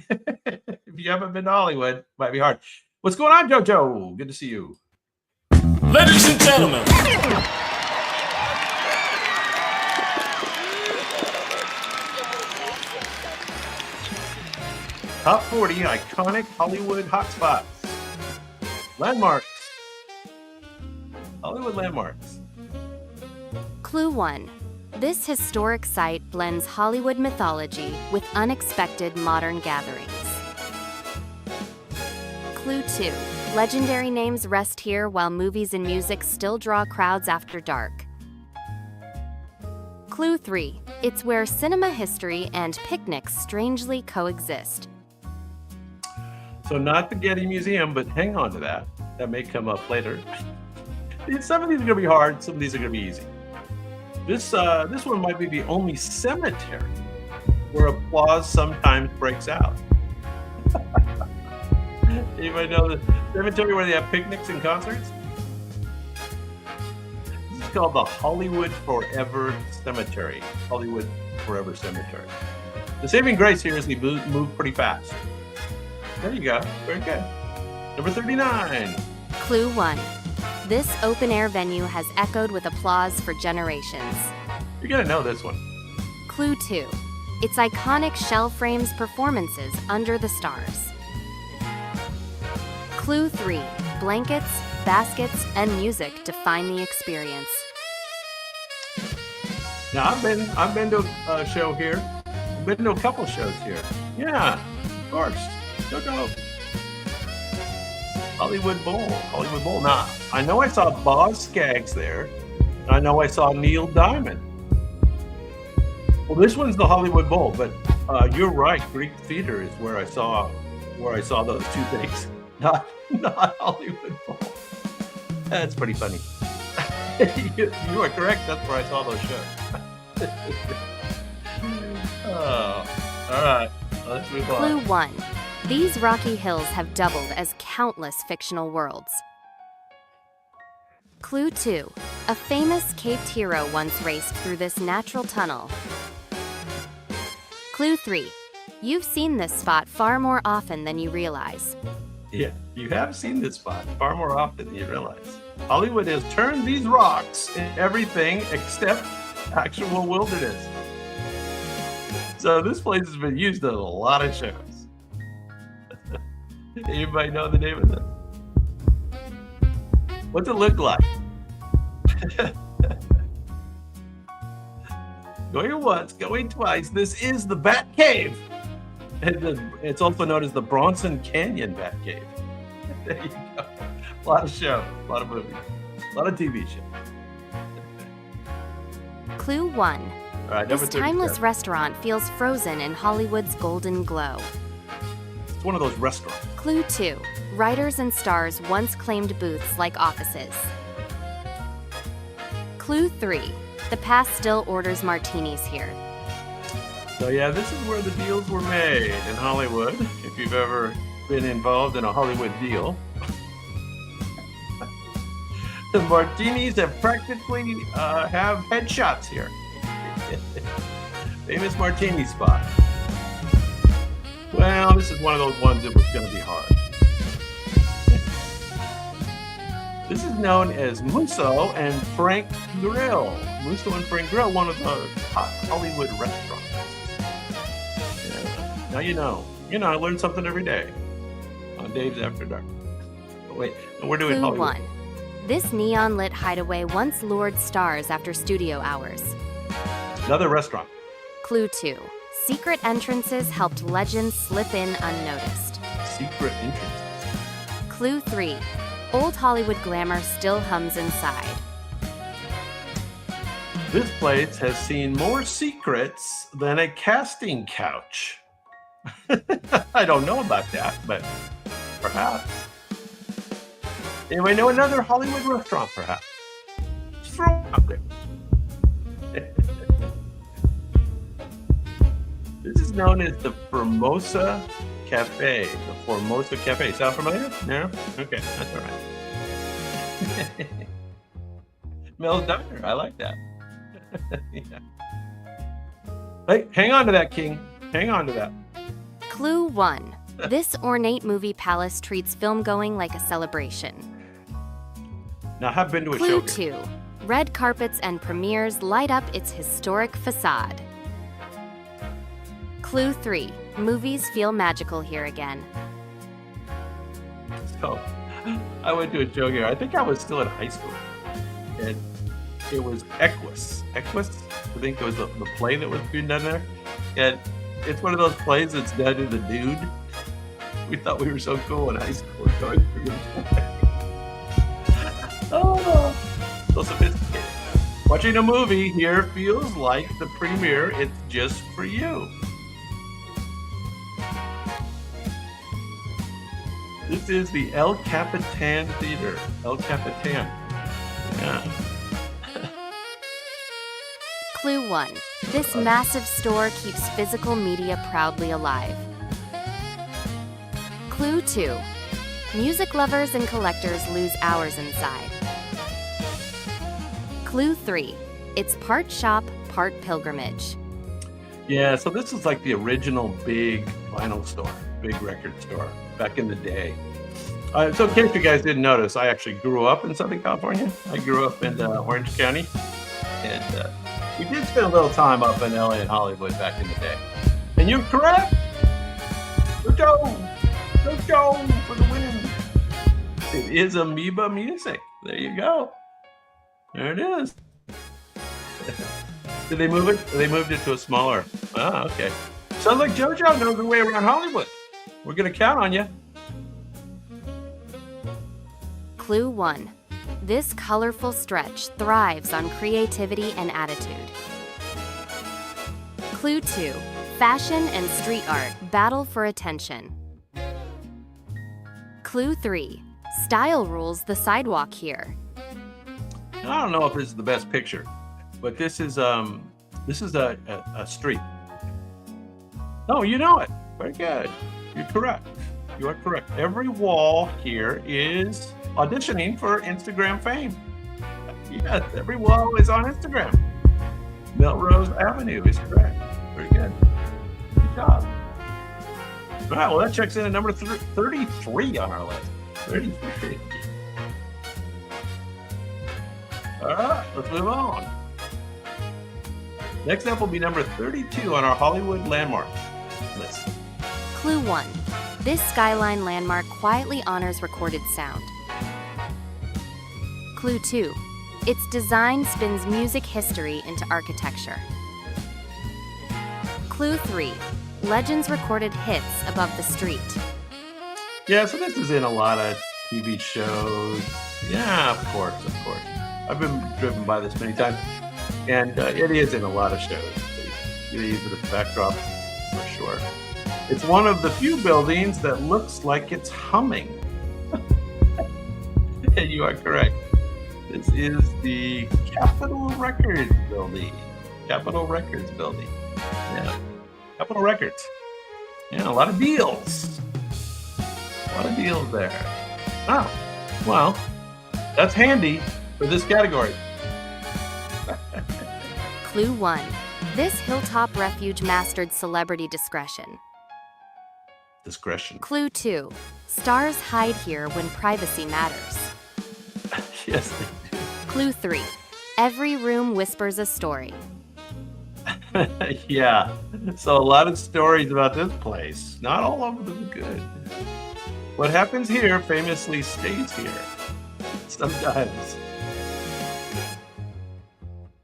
If you haven't been to Hollywood, it might be hard. What's going on, JoJo? Good to see you. Ladies and gentlemen, Top 40 iconic Hollywood hotspots. Landmarks. Hollywood landmarks. Clue 1. This historic site blends Hollywood mythology with unexpected modern gatherings. Clue 2. Legendary names rest here while movies and music still draw crowds after dark. Clue 3. It's where cinema history and picnics strangely coexist. So not the Getty Museum, but hang on to that. That may come up later. Some of these are going to be hard. Some of these are going to be easy. This one might be the only cemetery where applause sometimes breaks out. Anybody know the cemetery where they have picnics and concerts? This is called the Hollywood Forever Cemetery. Hollywood Forever Cemetery. The saving grace here is they move pretty fast. There you go. Very good. Number 39. Clue 1. This open-air venue has echoed with applause for generations. You're going to know this one. Clue 2. Its iconic shell frames performances under the stars. Clue 3. Blankets, baskets, and music define the experience. Now, I've been to a show here. I've been to a couple shows here. Yeah, of course. Go. Hollywood Bowl. Now, I know I saw Boz Scaggs there. And I know I saw Neil Diamond. Well, this one's the Hollywood Bowl, but you're right. Greek theater is where I saw those two things. Not Hollywood Bowl. That's pretty funny. You are correct. That's where I saw those shows. Oh, all right. Let's move on. Clue 1. These rocky hills have doubled as countless fictional worlds. Clue 2. A famous caped hero once raced through this natural tunnel. Clue 3. You've seen this spot far more often than you realize. Yeah, you have seen this spot far more often than you realize. Hollywood has turned these rocks into everything except actual wilderness. So this place has been used in a lot of shows. Anybody know the name of this? What's it look like? Going once, going twice. This is the Bat Cave. And it's also known as the Bronson Canyon Bat Cave. There you go. A lot of shows, a lot of movies, a lot of TV shows. Clue 1. All right, This number timeless 37. restaurant feels frozen in Hollywood's golden glow. It's one of those restaurants. Clue 2. Writers and stars once claimed booths like offices. Clue 3. The past still orders martinis here. So yeah, this is where the deals were made in Hollywood. If you've ever been involved in a Hollywood deal. The martinis have practically have headshots here. Famous martini spot. Well, this is one of those ones that was going to be hard. This is known as Musso and Frank Grill. Musso and Frank Grill, one of the hot Hollywood restaurants. Yeah. Now you know. I learn something every day on Dave's After Dark. But wait, we're doing Clue Hollywood. 1. This neon-lit hideaway once lured stars after studio hours. Another restaurant. Clue 2. Secret entrances helped legends slip in unnoticed. Secret entrances. Clue 3. Old Hollywood glamour still hums inside. This place has seen more secrets than a casting couch. I don't know about that, but perhaps. Anybody know another Hollywood restaurant, perhaps? Just throw it out there. This is known as the Formosa Cafe. The Formosa Cafe. Sound familiar? No? Okay, that's all right. Mel's Diner. I like that. Yeah. Hey, hang on to that, King. Hang on to that. Clue 1. This ornate movie palace treats film-going like a celebration. Now, I've been to a Clue show. 2. Red carpets and premieres light up its historic facade. Clue 3. Movies feel magical here again. So, I went to a show here. I think I was still in high school. And it was Equus. Equus? I think it was the play that was being done there. And it's one of those plays that's done in the nude. We thought we were so cool in high school going through the play. Oh, so sophisticated. Watching a movie here feels like the premiere. It's just for you. This is the El Capitan Theater. El Capitan. Yeah. Clue 1. This massive store keeps physical media proudly alive. Clue 2. Music lovers and collectors lose hours inside. Clue 3. It's part shop, part pilgrimage. Yeah, so this is like the original big vinyl store, big record store back in the day. So in case you guys didn't notice, I actually grew up in Southern California. I grew up in Orange County. And we did spend a little time up in LA and Hollywood back in the day. And you're correct. Let's go. Let's go for the win. It is Amoeba Music. There you go. There it is. Did they move it? They moved it to a smaller. Ah, okay. Sounds like JoJo knows the way around Hollywood. We're going to count on you. Clue 1. This colorful stretch thrives on creativity and attitude. Clue 2. Fashion and street art battle for attention. Clue 3. Style rules the sidewalk here. I don't know if this is the best picture, but this is a street. Oh, you know it. Very good. You're correct. You are correct. Every wall here is auditioning for Instagram fame. Yes, every wall is on Instagram. Melrose Avenue is correct. Very good. Good job. All right, well, that checks in at number 33 on our list. 33. All right, let's move on. Next up will be number 32 on our Hollywood landmark list. Clue 1. This skyline landmark quietly honors recorded sound. Clue 2. Its design spins music history into architecture. Clue 3. Legends recorded hits above the street. Yeah, so this is in a lot of TV shows. Yeah, of course. I've been driven by this many times. And it is in a lot of shows. You use it as a backdrop for sure. It's one of the few buildings that looks like it's humming. And you are correct. This is the Capitol Records building. Capitol Records building. Yeah. Capitol Records. Yeah, a lot of deals. A lot of deals there. Oh, well, that's handy for this category. Clue 1. This hilltop refuge mastered celebrity discretion. Discretion. Clue 2. Stars hide here when privacy matters. Yes, they Clue 3. Every room whispers a story. do. Yeah. So a lot of stories about this place. Not all of them good. What happens here famously stays here. Sometimes.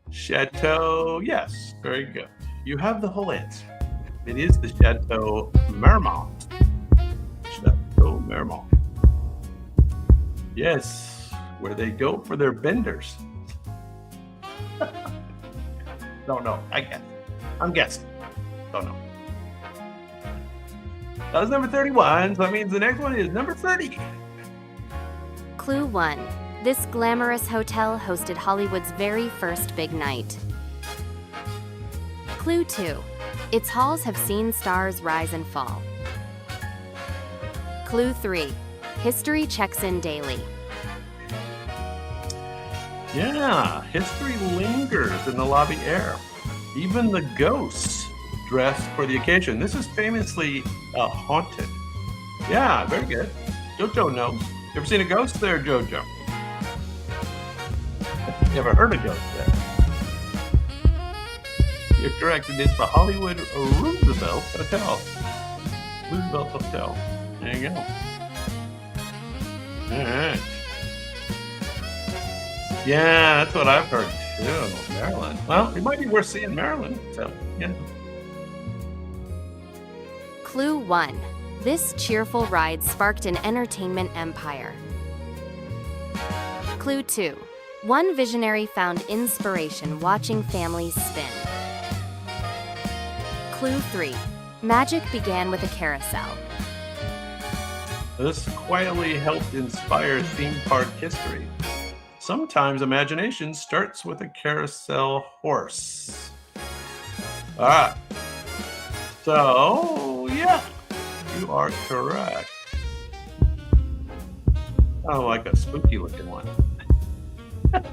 Chateau, yes, very good. You have the whole answer. It is the Chateau Marmont. Chateau Marmont. Yes, where they go for their benders. Don't know. I'm guessing. Don't know. That was number 31, so that means the next one is number 30. Clue 1. This glamorous hotel hosted Hollywood's very first big night. Clue 2. Its halls have seen stars rise and fall. Clue 3. History checks in daily. Yeah, history lingers in the lobby air. Even the ghosts dress for the occasion. This is famously haunted. Yeah, very good. Jojo knows. You ever seen a ghost there, Jojo? You ever heard a ghost there? You're correct. It is the Hollywood Roosevelt Hotel. Roosevelt Hotel. There you go. All right. Yeah, that's what I've heard too. Maryland. Well, it might be worth seeing Maryland. So, yeah. Clue 1. This cheerful ride sparked an entertainment empire. Clue 2. One visionary found inspiration watching families spin. Clue 3. Magic began with a carousel. This quietly helped inspire theme park history. Sometimes imagination starts with a carousel horse. All right. So, yeah, you are correct. Oh, like a spooky looking one. I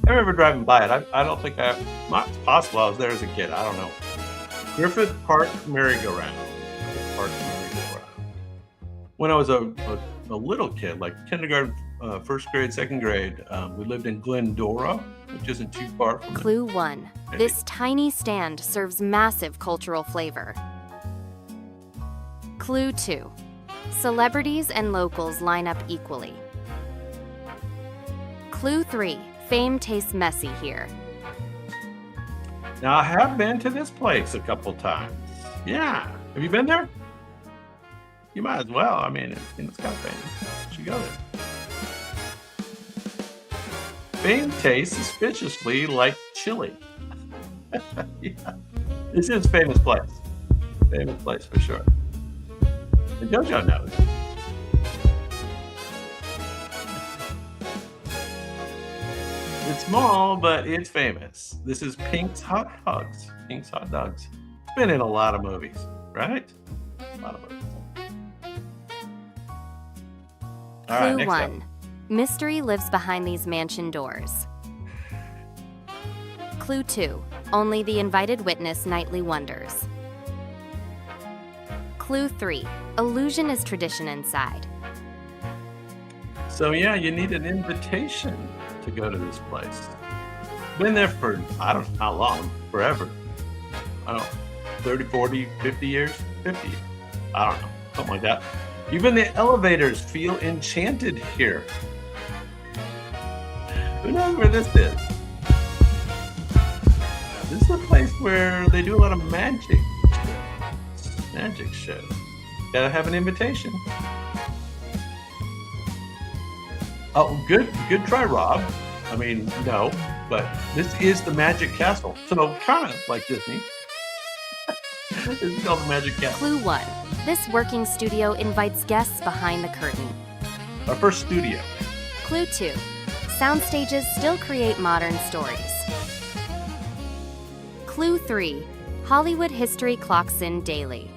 remember driving by it. I don't think it's possible I was there as a kid. I don't know. Griffith Park Merry-Go-Round. Griffith Park Merry-Go-Round. When I was a little kid, like kindergarten, first grade, second grade, we lived in Glendora, which isn't too far from Clue 1. This tiny stand serves massive cultural flavor. Clue 2. Celebrities and locals line up equally. Clue 3. Fame tastes messy here. Now, I have been to this place a couple times. Yeah. Have you been there? You might as well. I mean, it's kind of famous. You should go there. Fame tastes suspiciously like chili. Yeah. This is a famous place. Famous place for sure. And JoJo knows. It's small, but it's famous. This is Pink's Hot Dogs. Pink's Hot Dogs. It's been in a lot of movies, right? A lot of movies. All right, Clue next 1. up. Mystery lives behind these mansion doors. Clue 2. Only the invited witness nightly wonders. Clue 3. Illusion is tradition inside. So yeah, you need an invitation to go to this place. Been there for, I don't know how long, forever. I don't know, 30, 40, 50 years? 50. I don't know, something like that. Even the elevators feel enchanted here. Who knows where this is? This is a place where they do a lot of magic shows. Magic shows. Gotta have an invitation. Oh, good try, Rob. I mean, no, but this is the Magic Castle. So kind of like Disney. This is called the Magic Castle. Clue 1. This working studio invites guests behind the curtain. Our first studio. Clue 2. Sound stages still create modern stories. Clue 3. Hollywood history clocks in daily.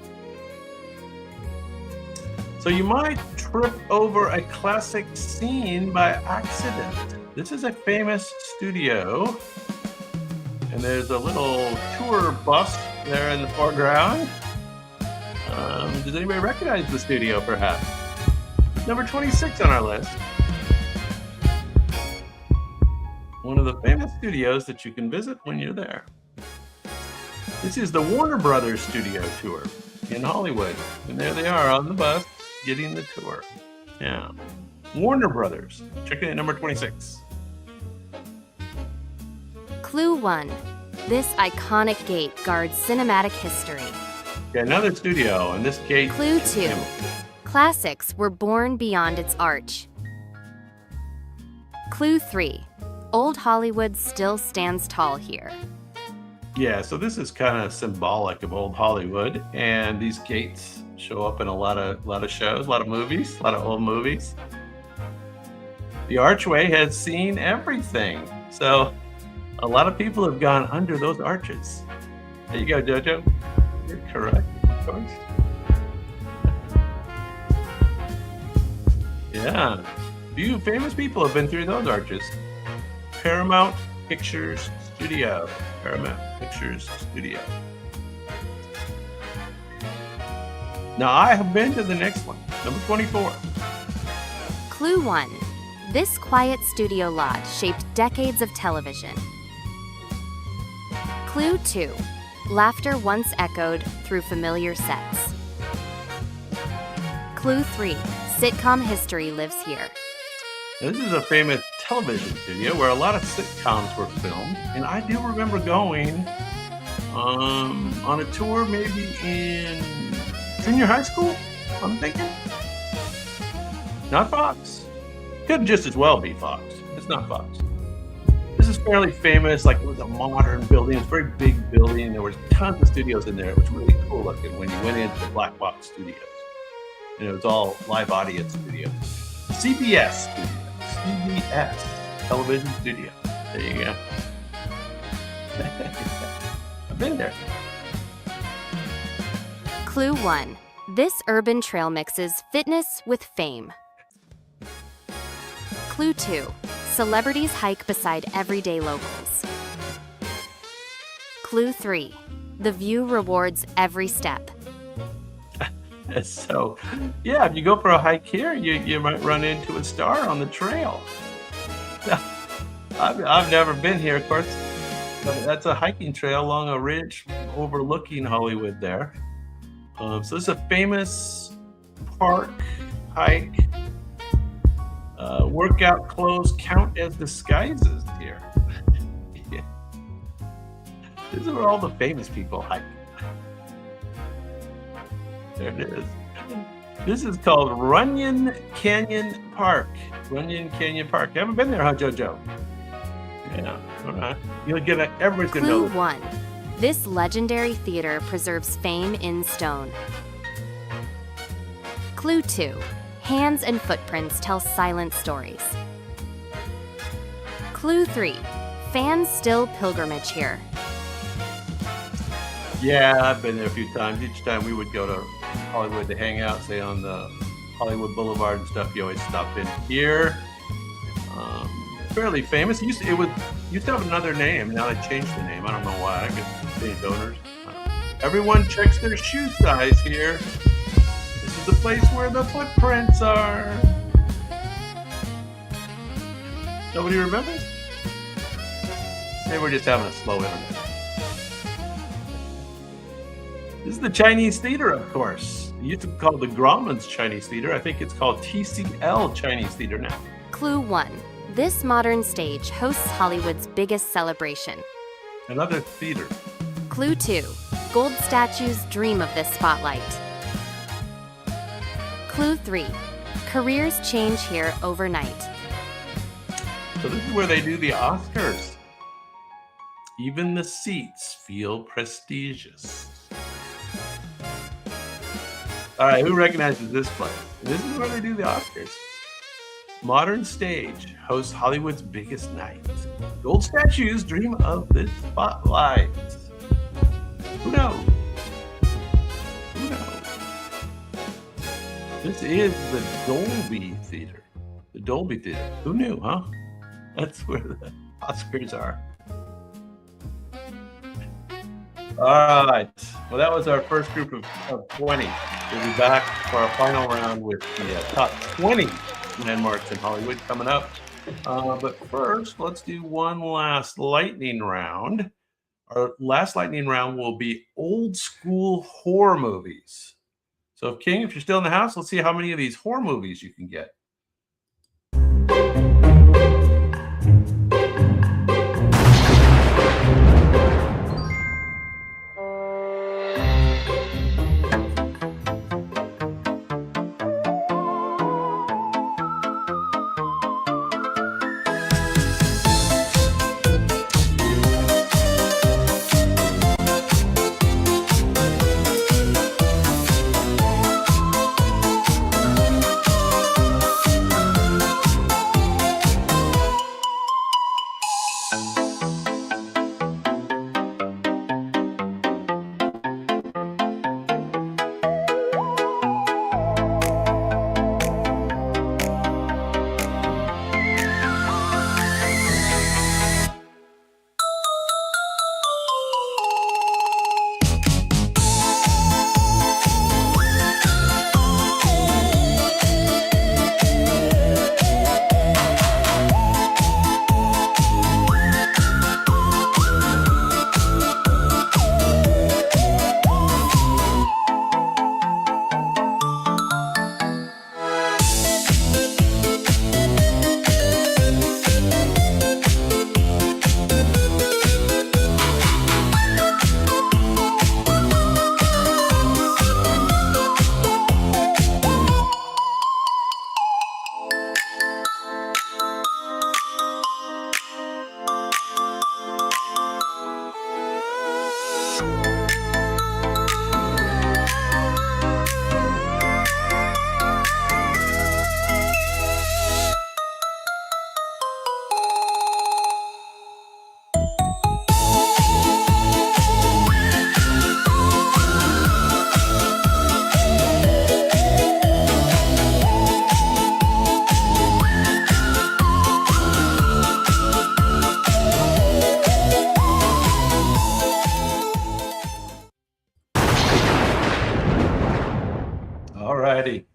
So you might trip over a classic scene by accident. This is a famous studio. And there's a little tour bus there in the foreground. Does anybody recognize the studio, perhaps? Number 26 on our list. One of the famous studios that you can visit when you're there. This is the Warner Brothers studio tour in Hollywood. And there they are on the bus getting the tour. Yeah. Warner Brothers. Check it at number 26. Clue 1. This iconic gate guards cinematic history. Okay, another studio, and this gate. Clue 2. Classics were born beyond its arch. Clue 3. Old Hollywood still stands tall here. Yeah, so this is kind of symbolic of old Hollywood, and these gates show up in a lot of shows, a lot of movies, a lot of old movies. The archway has seen everything. So a lot of people have gone under those arches. There you go, Jojo. You're correct, of course. Yeah. Few famous people have been through those arches. Paramount Pictures Studio. Paramount Pictures Studio. Now I have been to the next one, number 24. Clue 1. This quiet studio lodge shaped decades of television. Clue 2. Laughter once echoed through familiar sets. Clue 3. Sitcom history lives here. This is a famous television studio where a lot of sitcoms were filmed, and I do remember going on a tour maybe in junior high school, I'm thinking. Not Fox. Could just as well be Fox. It's not Fox. This is fairly famous, like it was a modern building. It was a very big building. There was tons of studios in there. It was really cool looking when you went into the Black Box Studios. And it was all live audience studios. CBS Studios. CBS Television Studio. There you go. I've been there. Clue 1. This urban trail mixes fitness with fame. Clue 2. Celebrities hike beside everyday locals. Clue 3. The view rewards every step. So, yeah, if you go for a hike here, you might run into a star on the trail. I've never been here, of course, but that's a hiking trail along a ridge overlooking Hollywood there. So this is a famous park hike. Workout clothes count as disguises here. Yeah. This is where all the famous people hike. There it is. This is called Runyon Canyon Park. Runyon Canyon Park. You haven't been there, huh, JoJo? Yeah, all right. You'll get it. Everybody's going to know Clue this. 1. This legendary theater preserves fame in stone. Clue 2. Hands and footprints tell silent stories. Clue 3. Fans still pilgrimage here. Yeah, I've been there a few times. Each time we would go to Hollywood to hang out, say on the Hollywood Boulevard and stuff, you always stop in here. Fairly famous. It used to have another name. Now they changed the name. I don't know why. I guess changed owners. Everyone checks their shoe size here. This is the place where the footprints are. Nobody remembers? Maybe we're just having a slow internet. This is the Chinese Theater, of course. It used to be called the Grauman's Chinese Theater. I think it's called TCL Chinese Theater now. Clue 1. This modern stage hosts Hollywood's biggest celebration. Another theater. Clue 2. Gold statues dream of this spotlight. Clue 3. Careers change here overnight. So this is where they do the Oscars. Even the seats feel prestigious. All right, who recognizes this place? This is where they do the Oscars. Modern stage hosts Hollywood's biggest night. Gold statues dream of this spotlight. Who knows? Who knows? This is the Dolby Theater. The Dolby Theater. Who knew, huh? That's where the Oscars are. All right. Well, that was our first group of 20. We'll be back for our final round with the top 20 landmarks in Hollywood coming up. But first, let's do one last lightning round. Our last lightning round will be old school horror movies. So, King, if you're still in the house, let's see how many of these horror movies you can get.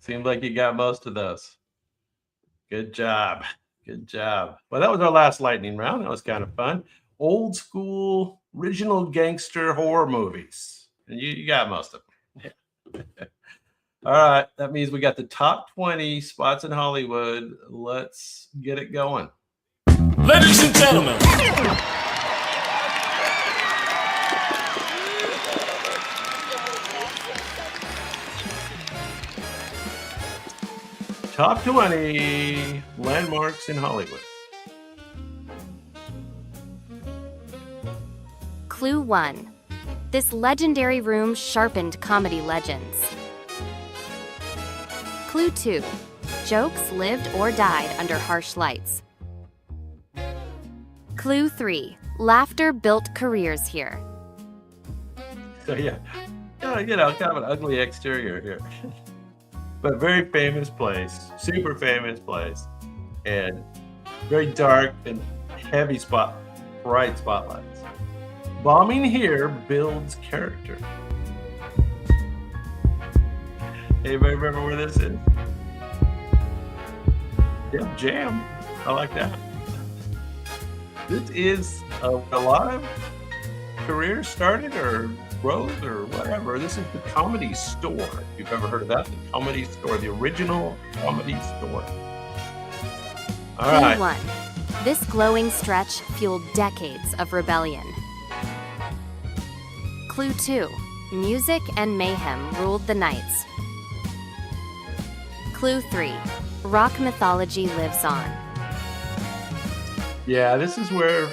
Seems like you got most of those. Good job. Good job. Well, that was our last lightning round. That was kind of fun. Old school, original gangster horror movies. And you got most of them. Yeah. All right. That means we got the top 20 spots in Hollywood. Let's get it going. Ladies and gentlemen, Top 20 landmarks in Hollywood. Clue 1. This legendary room sharpened comedy legends. Clue 2. Jokes lived or died under harsh lights. Clue 3. Laughter built careers here. So yeah, kind of an ugly exterior here. But very famous place, super famous place, and very dark and heavy bright spotlights. Bombing here builds character. Anybody remember where this is? Yeah, Jam. I like that. This is a lot of careers started or growth or whatever. This is the Comedy Store. If you've ever heard of that, the Comedy Store, the original Comedy Store. All Clue right. 1. This glowing stretch fueled decades of rebellion. Clue 2. Music and mayhem ruled the nights. Clue 3. Rock mythology lives on. Yeah, this is where,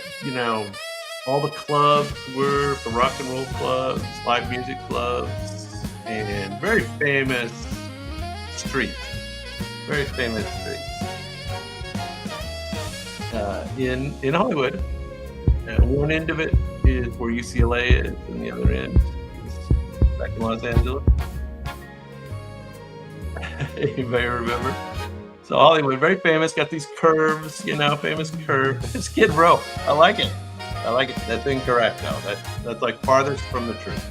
all the clubs were, the rock and roll clubs, live music clubs, and very famous street. Very famous street. In Hollywood. One end of it is where UCLA is, and the other end is back in Los Angeles. Anybody remember? So Hollywood, very famous, got these curves, famous curve. It's Skid Row. I like it. That's incorrect, though. That's like farthest from the truth.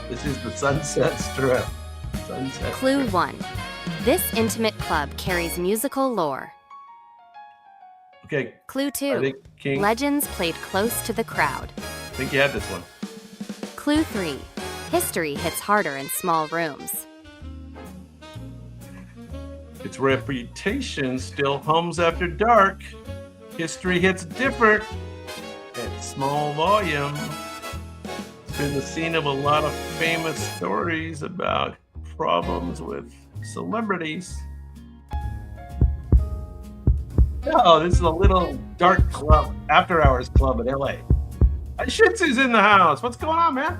This is the Sunset Strip. Clue 1. This intimate club carries musical lore. Okay. Clue 2. King. Legends played close to the crowd. I think you had this one. Clue 3. History hits harder in small rooms. Its reputation still hums after dark. History hits different at small volume. It's been the scene of a lot of famous stories about problems with celebrities. Oh, this is a little dark club, after hours club in LA. Shih Tzu's in the house. What's going on, man?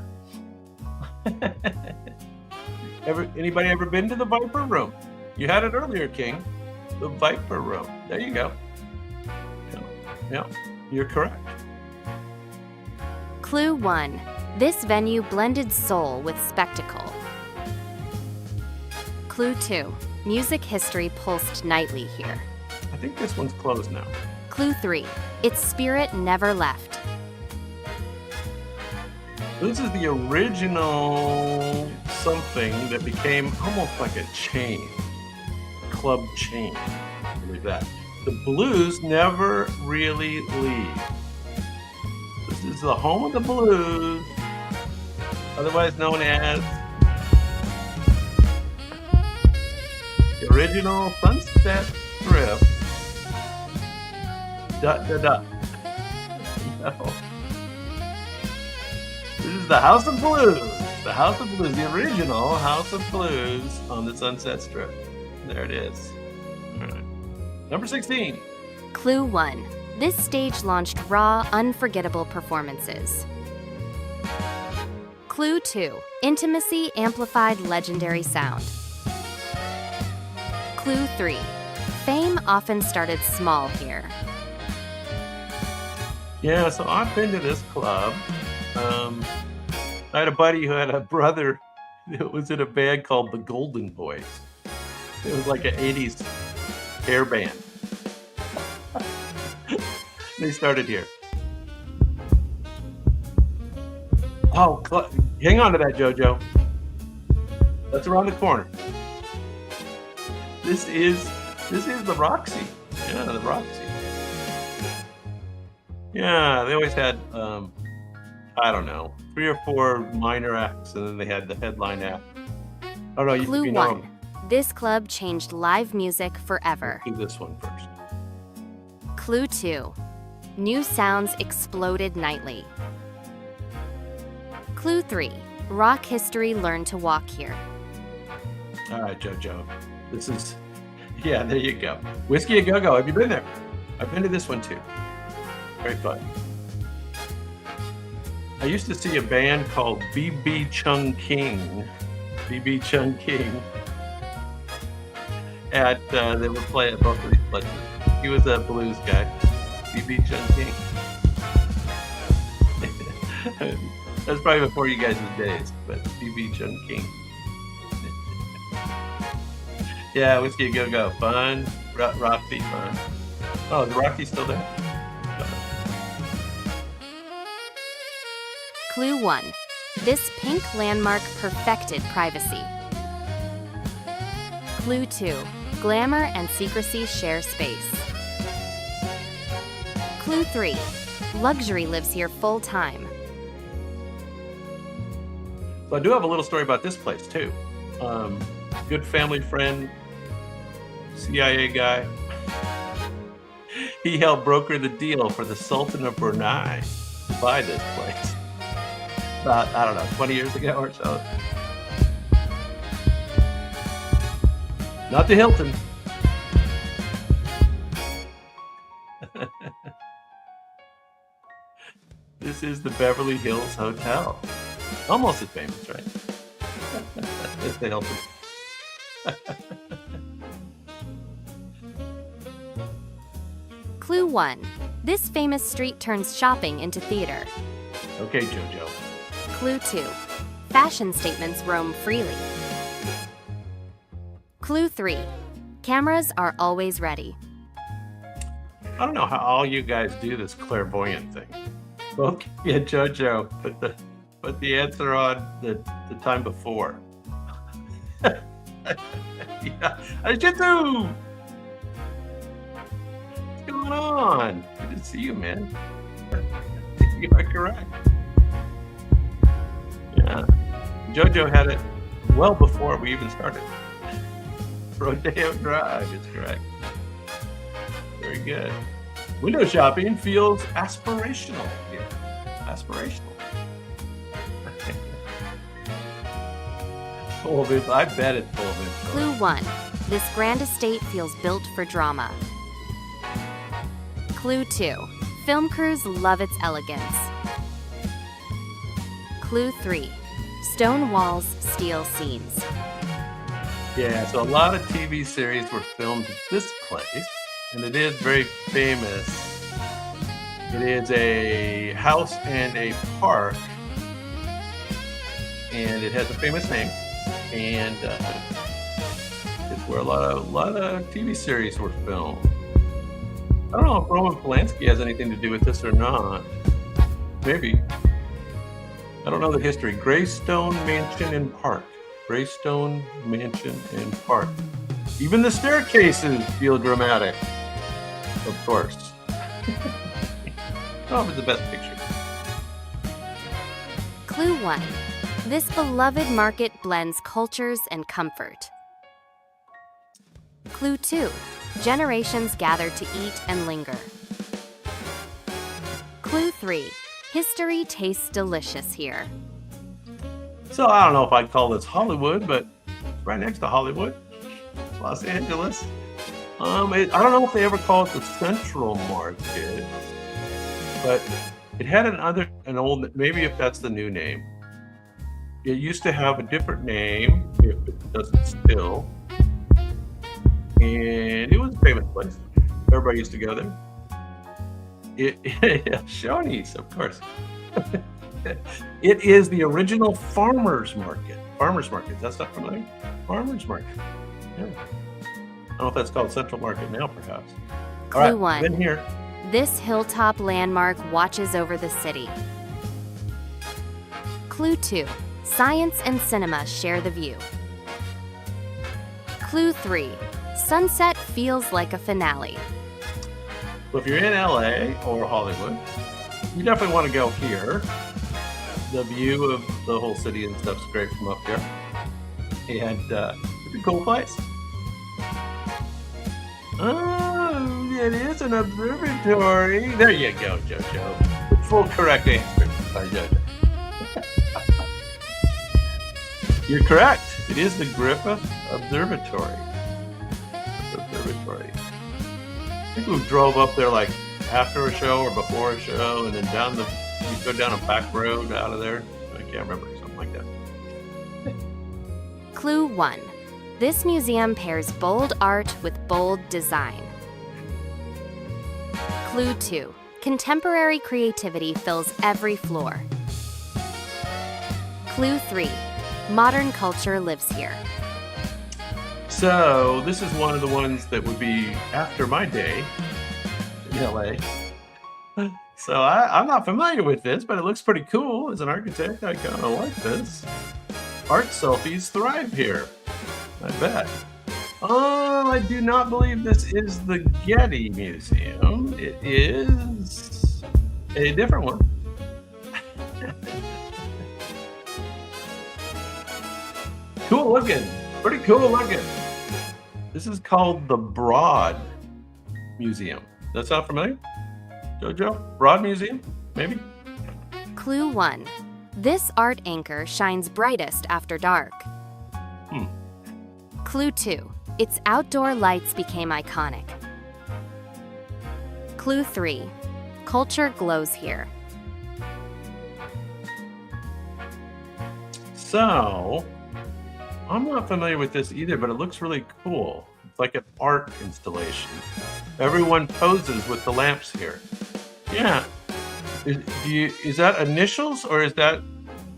Anybody ever been to the Viper Room? You had it earlier, King. The Viper Room. There you go. Yeah, you're correct. Clue 1. This venue blended soul with spectacle. Clue 2. Music history pulsed nightly here. I think this one's closed now. Clue 3. Its spirit never left. This is the original something that became almost like a chain. Club chain. I believe that. The blues never really leave. This is the home of the blues, otherwise known as the original Sunset Strip. No. This is the House of Blues. The House of Blues, the original House of Blues on the Sunset Strip. There it is. All right. Number 16. Clue 1. This stage launched raw, unforgettable performances. Clue 2. Intimacy amplified legendary sound. Clue 3. Fame often started small here. Yeah, so I've been to this club. I had a buddy who had a brother that was in a band called the Golden Boys. It was like an 80s hair band. They started here. Oh, hang on to that, JoJo. That's around the corner. This is the Roxy. Yeah, the Roxy. Yeah, they always had I don't know, 3 or 4 minor acts, and then they had the headline act. Oh no, Clue you know 1. This club changed live music forever. do this one first. Clue 2. New sounds exploded nightly. Clue 3. Rock history learned to walk here. All right, JoJo. This is, yeah, there you go. Whiskey a Go-Go. Have you been there? I've been to this one too. Very fun. I used to see a band called BB Chung King. BB Chung King. They would play at both of these places. He was a blues guy. BB Chung King. That's probably before you guys' days, but BB Chung King. Yeah, Whiskey a Go-Go. Fun. Roxy, fun. Oh, is Roxy still there? Clue 1. This pink landmark perfected privacy. Clue 2. Glamour and secrecy share space. Clue 3. Luxury lives here full time. So I do have a little story about this place too. Good family friend, CIA guy. He helped broker the deal for the Sultan of Brunei to buy this place. About, I don't know, 20 years ago or so. Not the Hilton. This is the Beverly Hills Hotel. Almost as famous, right? It's the Hilton. Clue 1. This famous street turns shopping into theater. Okay, JoJo. Clue 2. Fashion statements roam freely. Clue 3. Cameras are always ready. I don't know how all you guys do this clairvoyant thing. Both yeah, JoJo, put the answer on the time before. Yeah, Jiu-Jitsu! What's going on? Good to see you, man. You are correct. Yeah, JoJo had it well before we even started. Rodeo Drive is correct. Very good. Window shopping feels aspirational here. Aspirational. Full of it. I bet it's full of it. Clue 1. This grand estate feels built for drama. Clue 2. Film crews love its elegance. Clue 3. Stone walls steal scenes. Yeah, so a lot of TV series were filmed at this place, and it is very famous. It is a house and a park, and it has a famous name, and it's where a lot of TV series were filmed. I don't know if Roman Polanski has anything to do with this or not. Maybe. I don't know the history. Greystone Mansion and Park. Greystone Mansion and Park. Even the staircases feel dramatic. Of course. Oh, it's the best picture. Clue 1. This beloved market blends cultures and comfort. Clue 2. Generations gather to eat and linger. Clue 3. History tastes delicious here. So I don't know if I'd call this Hollywood, but it's right next to Hollywood, Los Angeles. I don't know if they ever call it the Central Market, but it had an old, maybe if that's the new name. It used to have a different name, if it doesn't still, and it was a famous place. Everybody used to go there. Shoney's, of course. It is the original farmers market. Farmers market. That's not familiar. Farmers market. Yeah. I don't know if that's called Central Market now, perhaps. Clue All right, 1. been here. This hilltop landmark watches over the city. Clue 2. Science and cinema share the view. Clue 3. Sunset feels like a finale. So if you're in LA or Hollywood, you definitely want to go here. The view of the whole city and stuff's great from up here. And it's a cool place. Oh, it is an observatory. There you go, JoJo. The full correct answer by JoJo. You're correct. It is the Griffith Observatory. I think we drove up there like after a show or before a show, and then you go down a back road out of there. I can't remember, something like that. Clue 1. This museum pairs bold art with bold design. Clue 2. Contemporary creativity fills every floor. Clue 3. Modern culture lives here. So this is one of the ones that would be after my day in LA. So I'm not familiar with this, but it looks pretty cool. As an architect, I kind of like this. Art selfies thrive here. I bet. Oh, I do not believe this is the Getty Museum. It is a different one. Cool looking. Pretty cool looking. This is called the Broad Museum. Does that sound familiar? JoJo? Broad Museum? Maybe? Clue 1. This art anchor shines brightest after dark. Clue 2. Its outdoor lights became iconic. Clue 3. Culture glows here. So, I'm not familiar with this either, but it looks really cool. It's like an art installation. Everyone poses with the lamps here. Yeah. Is that initials or is that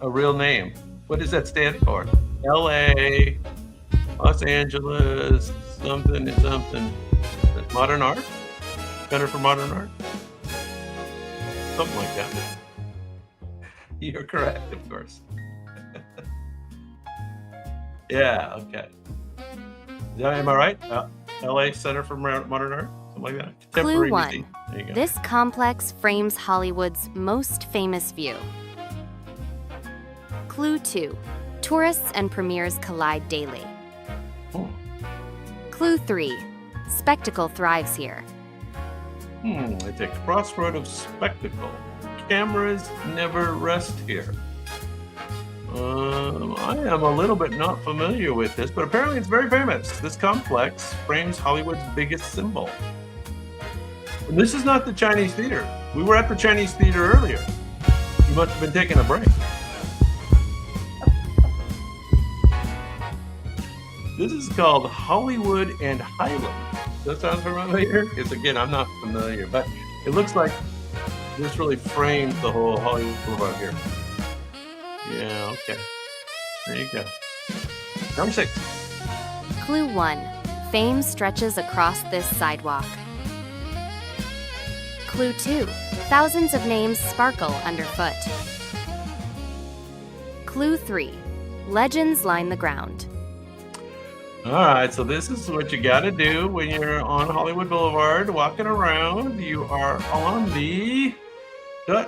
a real name? What does that stand for? LA, Los Angeles, something and something. Modern Art? Center for Modern Art? Something like that. You're correct, of course. Yeah, okay. Am I right? LA Center for Modern Art? Something like that? Clue 1. museum. There you go. This complex frames Hollywood's most famous view. Clue 2. Tourists and premieres collide daily. Oh. Clue 3. Spectacle thrives here. It's a crossroad of spectacle. Cameras never rest here. I am a little bit not familiar with this, but apparently it's very famous. This complex frames Hollywood's biggest symbol. And this is not the Chinese Theater. We were at the Chinese Theater earlier. You must have been taking a break. This is called Hollywood and Highland. Does that sound familiar? Because again, I'm not familiar, but it looks like this really frames the whole Hollywood Boulevard here. Yeah, okay. There you go. Number 6. Clue 1. Fame stretches across this sidewalk. Clue 2. Thousands of names sparkle underfoot. Clue 3. Legends line the ground. All right, so this is what you got to do when you're on Hollywood Boulevard walking around. You are on the dot.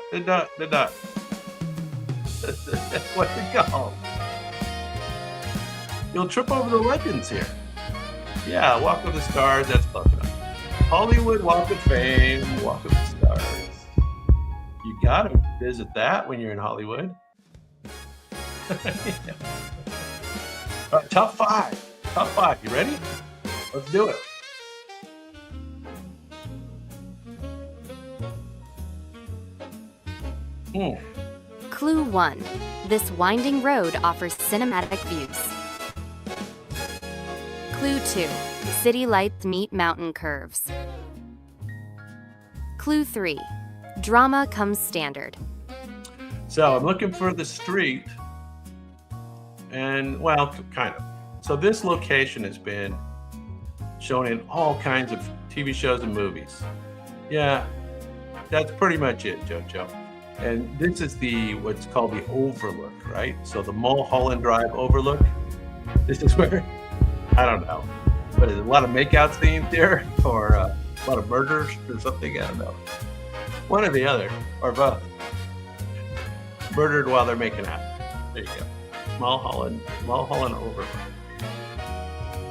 What's it called? You'll trip over the legends here. Yeah, Walk of the Stars, that's close enough. Hollywood Walk of Fame, Walk of the Stars. You gotta visit that when you're in Hollywood. Yeah. All right, top 5. Top 5, you ready? Let's do it. Clue 1. This winding road offers cinematic views. Clue 2. City lights meet mountain curves. Clue 3. Drama comes standard. So I'm looking for the street, and well, kind of. So this location has been shown in all kinds of TV shows and movies. Yeah, that's pretty much it, JoJo. And this is what's called the Overlook, right? So the Mulholland Drive Overlook. This is where, I don't know. what is it, a lot of makeout scenes here, or a lot of murders or something? I don't know. One or the other, or both. Murdered while they're making out. There you go. Mulholland Overlook.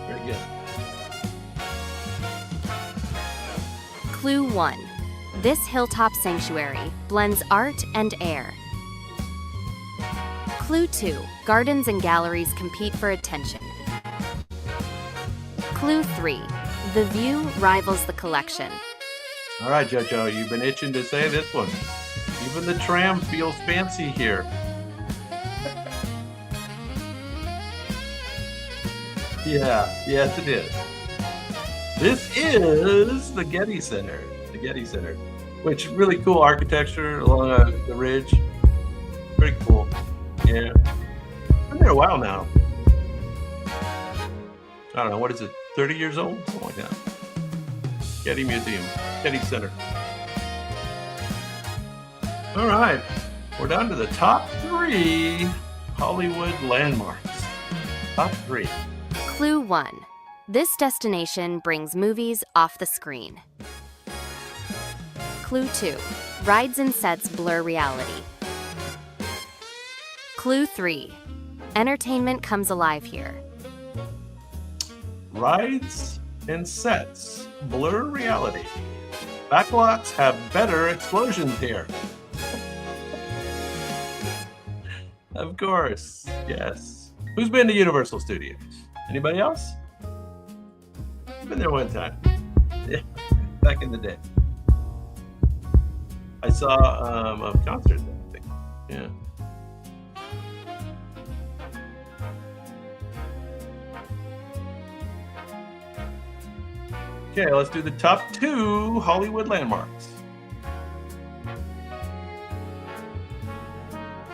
Very good. Clue 1. This hilltop sanctuary blends art and air. Clue 2. Gardens and galleries compete for attention. Clue 3. The view rivals the collection. All right, JoJo, you've been itching to say this one. Even the tram feels fancy here. Yeah, yes it is. This is the Getty Center. The Getty Center, which really cool architecture along the ridge. Pretty cool. Yeah. Been there a while now. I don't know, what is it, 30 years old? Something like that. Getty Museum, Getty Center. All right, we're down to the top 3 Hollywood landmarks. Top 3. Clue 1. This destination brings movies off the screen. Clue 2. Rides and sets blur reality. Clue 3. Entertainment comes alive here. Rides and sets blur reality. Backlots have better explosions here. Of course, yes. Who's been to Universal Studios? Anybody else? I've been there one time. Yeah, back in the day. I saw a concert there, I think. Yeah. Okay, let's do the top 2 Hollywood landmarks.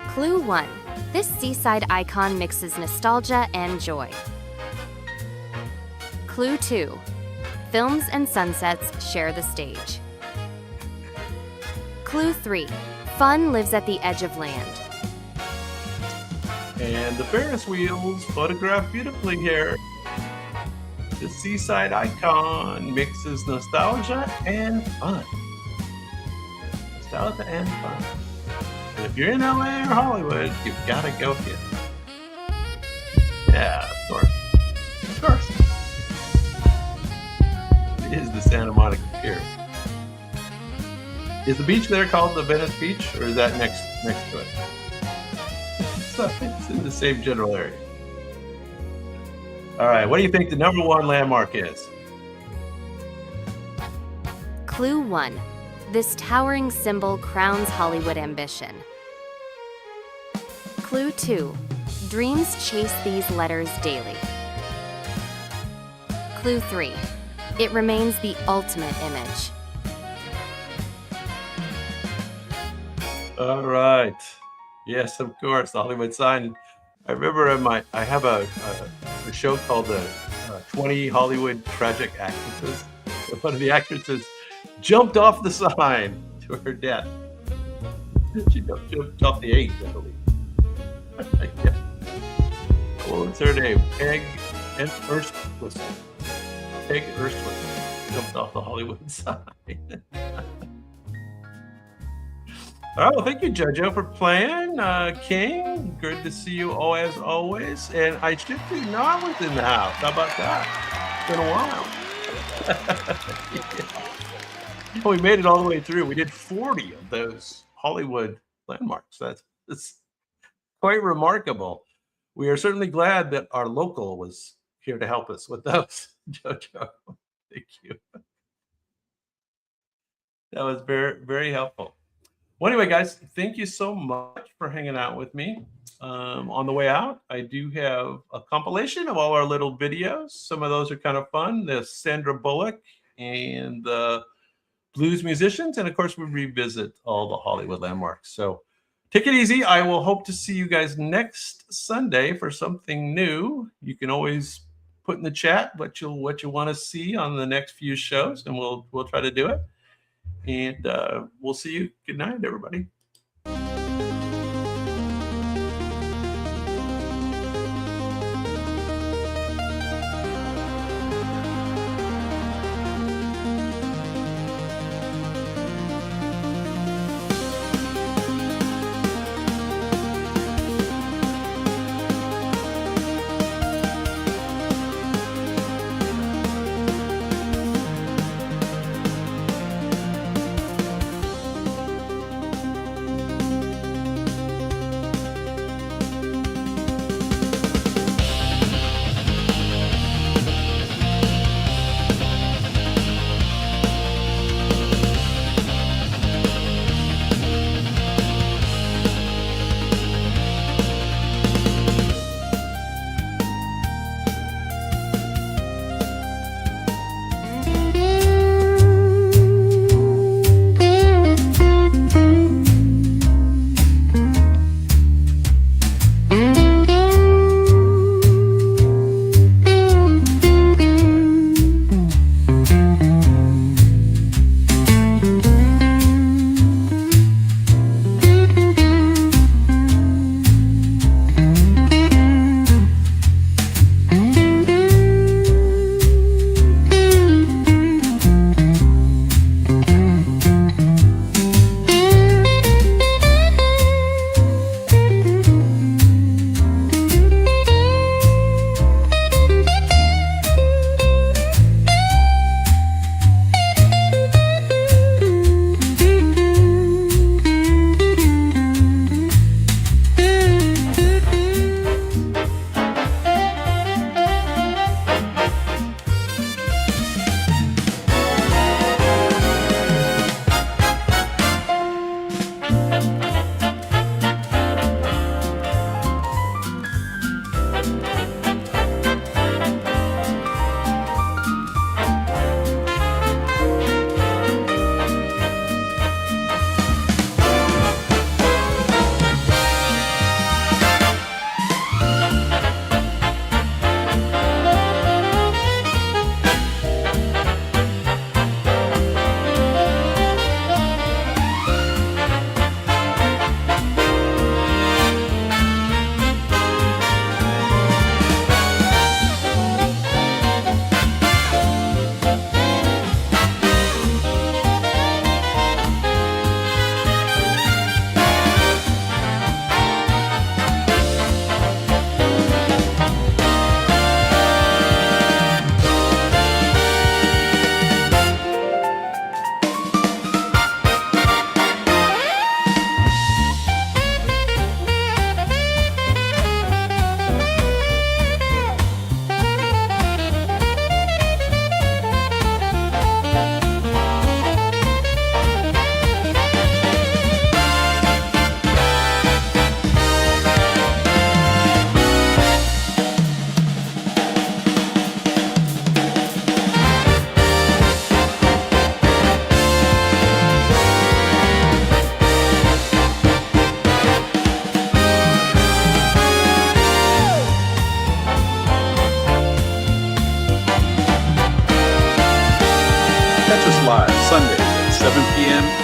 Clue 1. This seaside icon mixes nostalgia and joy. Clue 2. Films and sunsets share the stage. Clue 3. Fun lives at the edge of land. And the Ferris wheels photographed beautifully here. The seaside icon mixes nostalgia and fun. Nostalgia and fun. And if you're in LA or Hollywood, you've got to go here. Yeah, of course. Of course. It is the Santa Monica Pier. Is the beach there called the Venice Beach, or is that next to it? So it's in the same general area. All right, what do you think the number 1 landmark is? Clue 1. This towering symbol crowns Hollywood ambition. Clue 2. Dreams chase these letters daily. Clue 3. It remains the ultimate image. All right. Yes, of course, the Hollywood sign. I remember I have a show called the 20 Hollywood Tragic Actresses. One of the actresses jumped off the sign to her death. She jumped off the 8, I believe. Yeah. What was her name? Peg Erskine. Peg Erskine jumped off the Hollywood sign. All right, well, thank you, JoJo, for playing. King, good to see you as always. And I should do Not within the house. How about that? It's been a while. Yeah. We made it all the way through. We did 40 of those Hollywood landmarks. That's quite remarkable. We are certainly glad that our local was here to help us with those, JoJo. Thank you. That was very, very helpful. Well, anyway, guys, thank you so much for hanging out with me. On the way out, I do have a compilation of all our little videos. Some of those are kind of fun. There's Sandra Bullock and the blues musicians. And of course, we revisit all the Hollywood landmarks. So take it easy. I will hope to see you guys next Sunday for something new. You can always put in the chat what you want to see on the next few shows, and we'll try to do it. And we'll see you. Good night, everybody.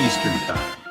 Eastern Time.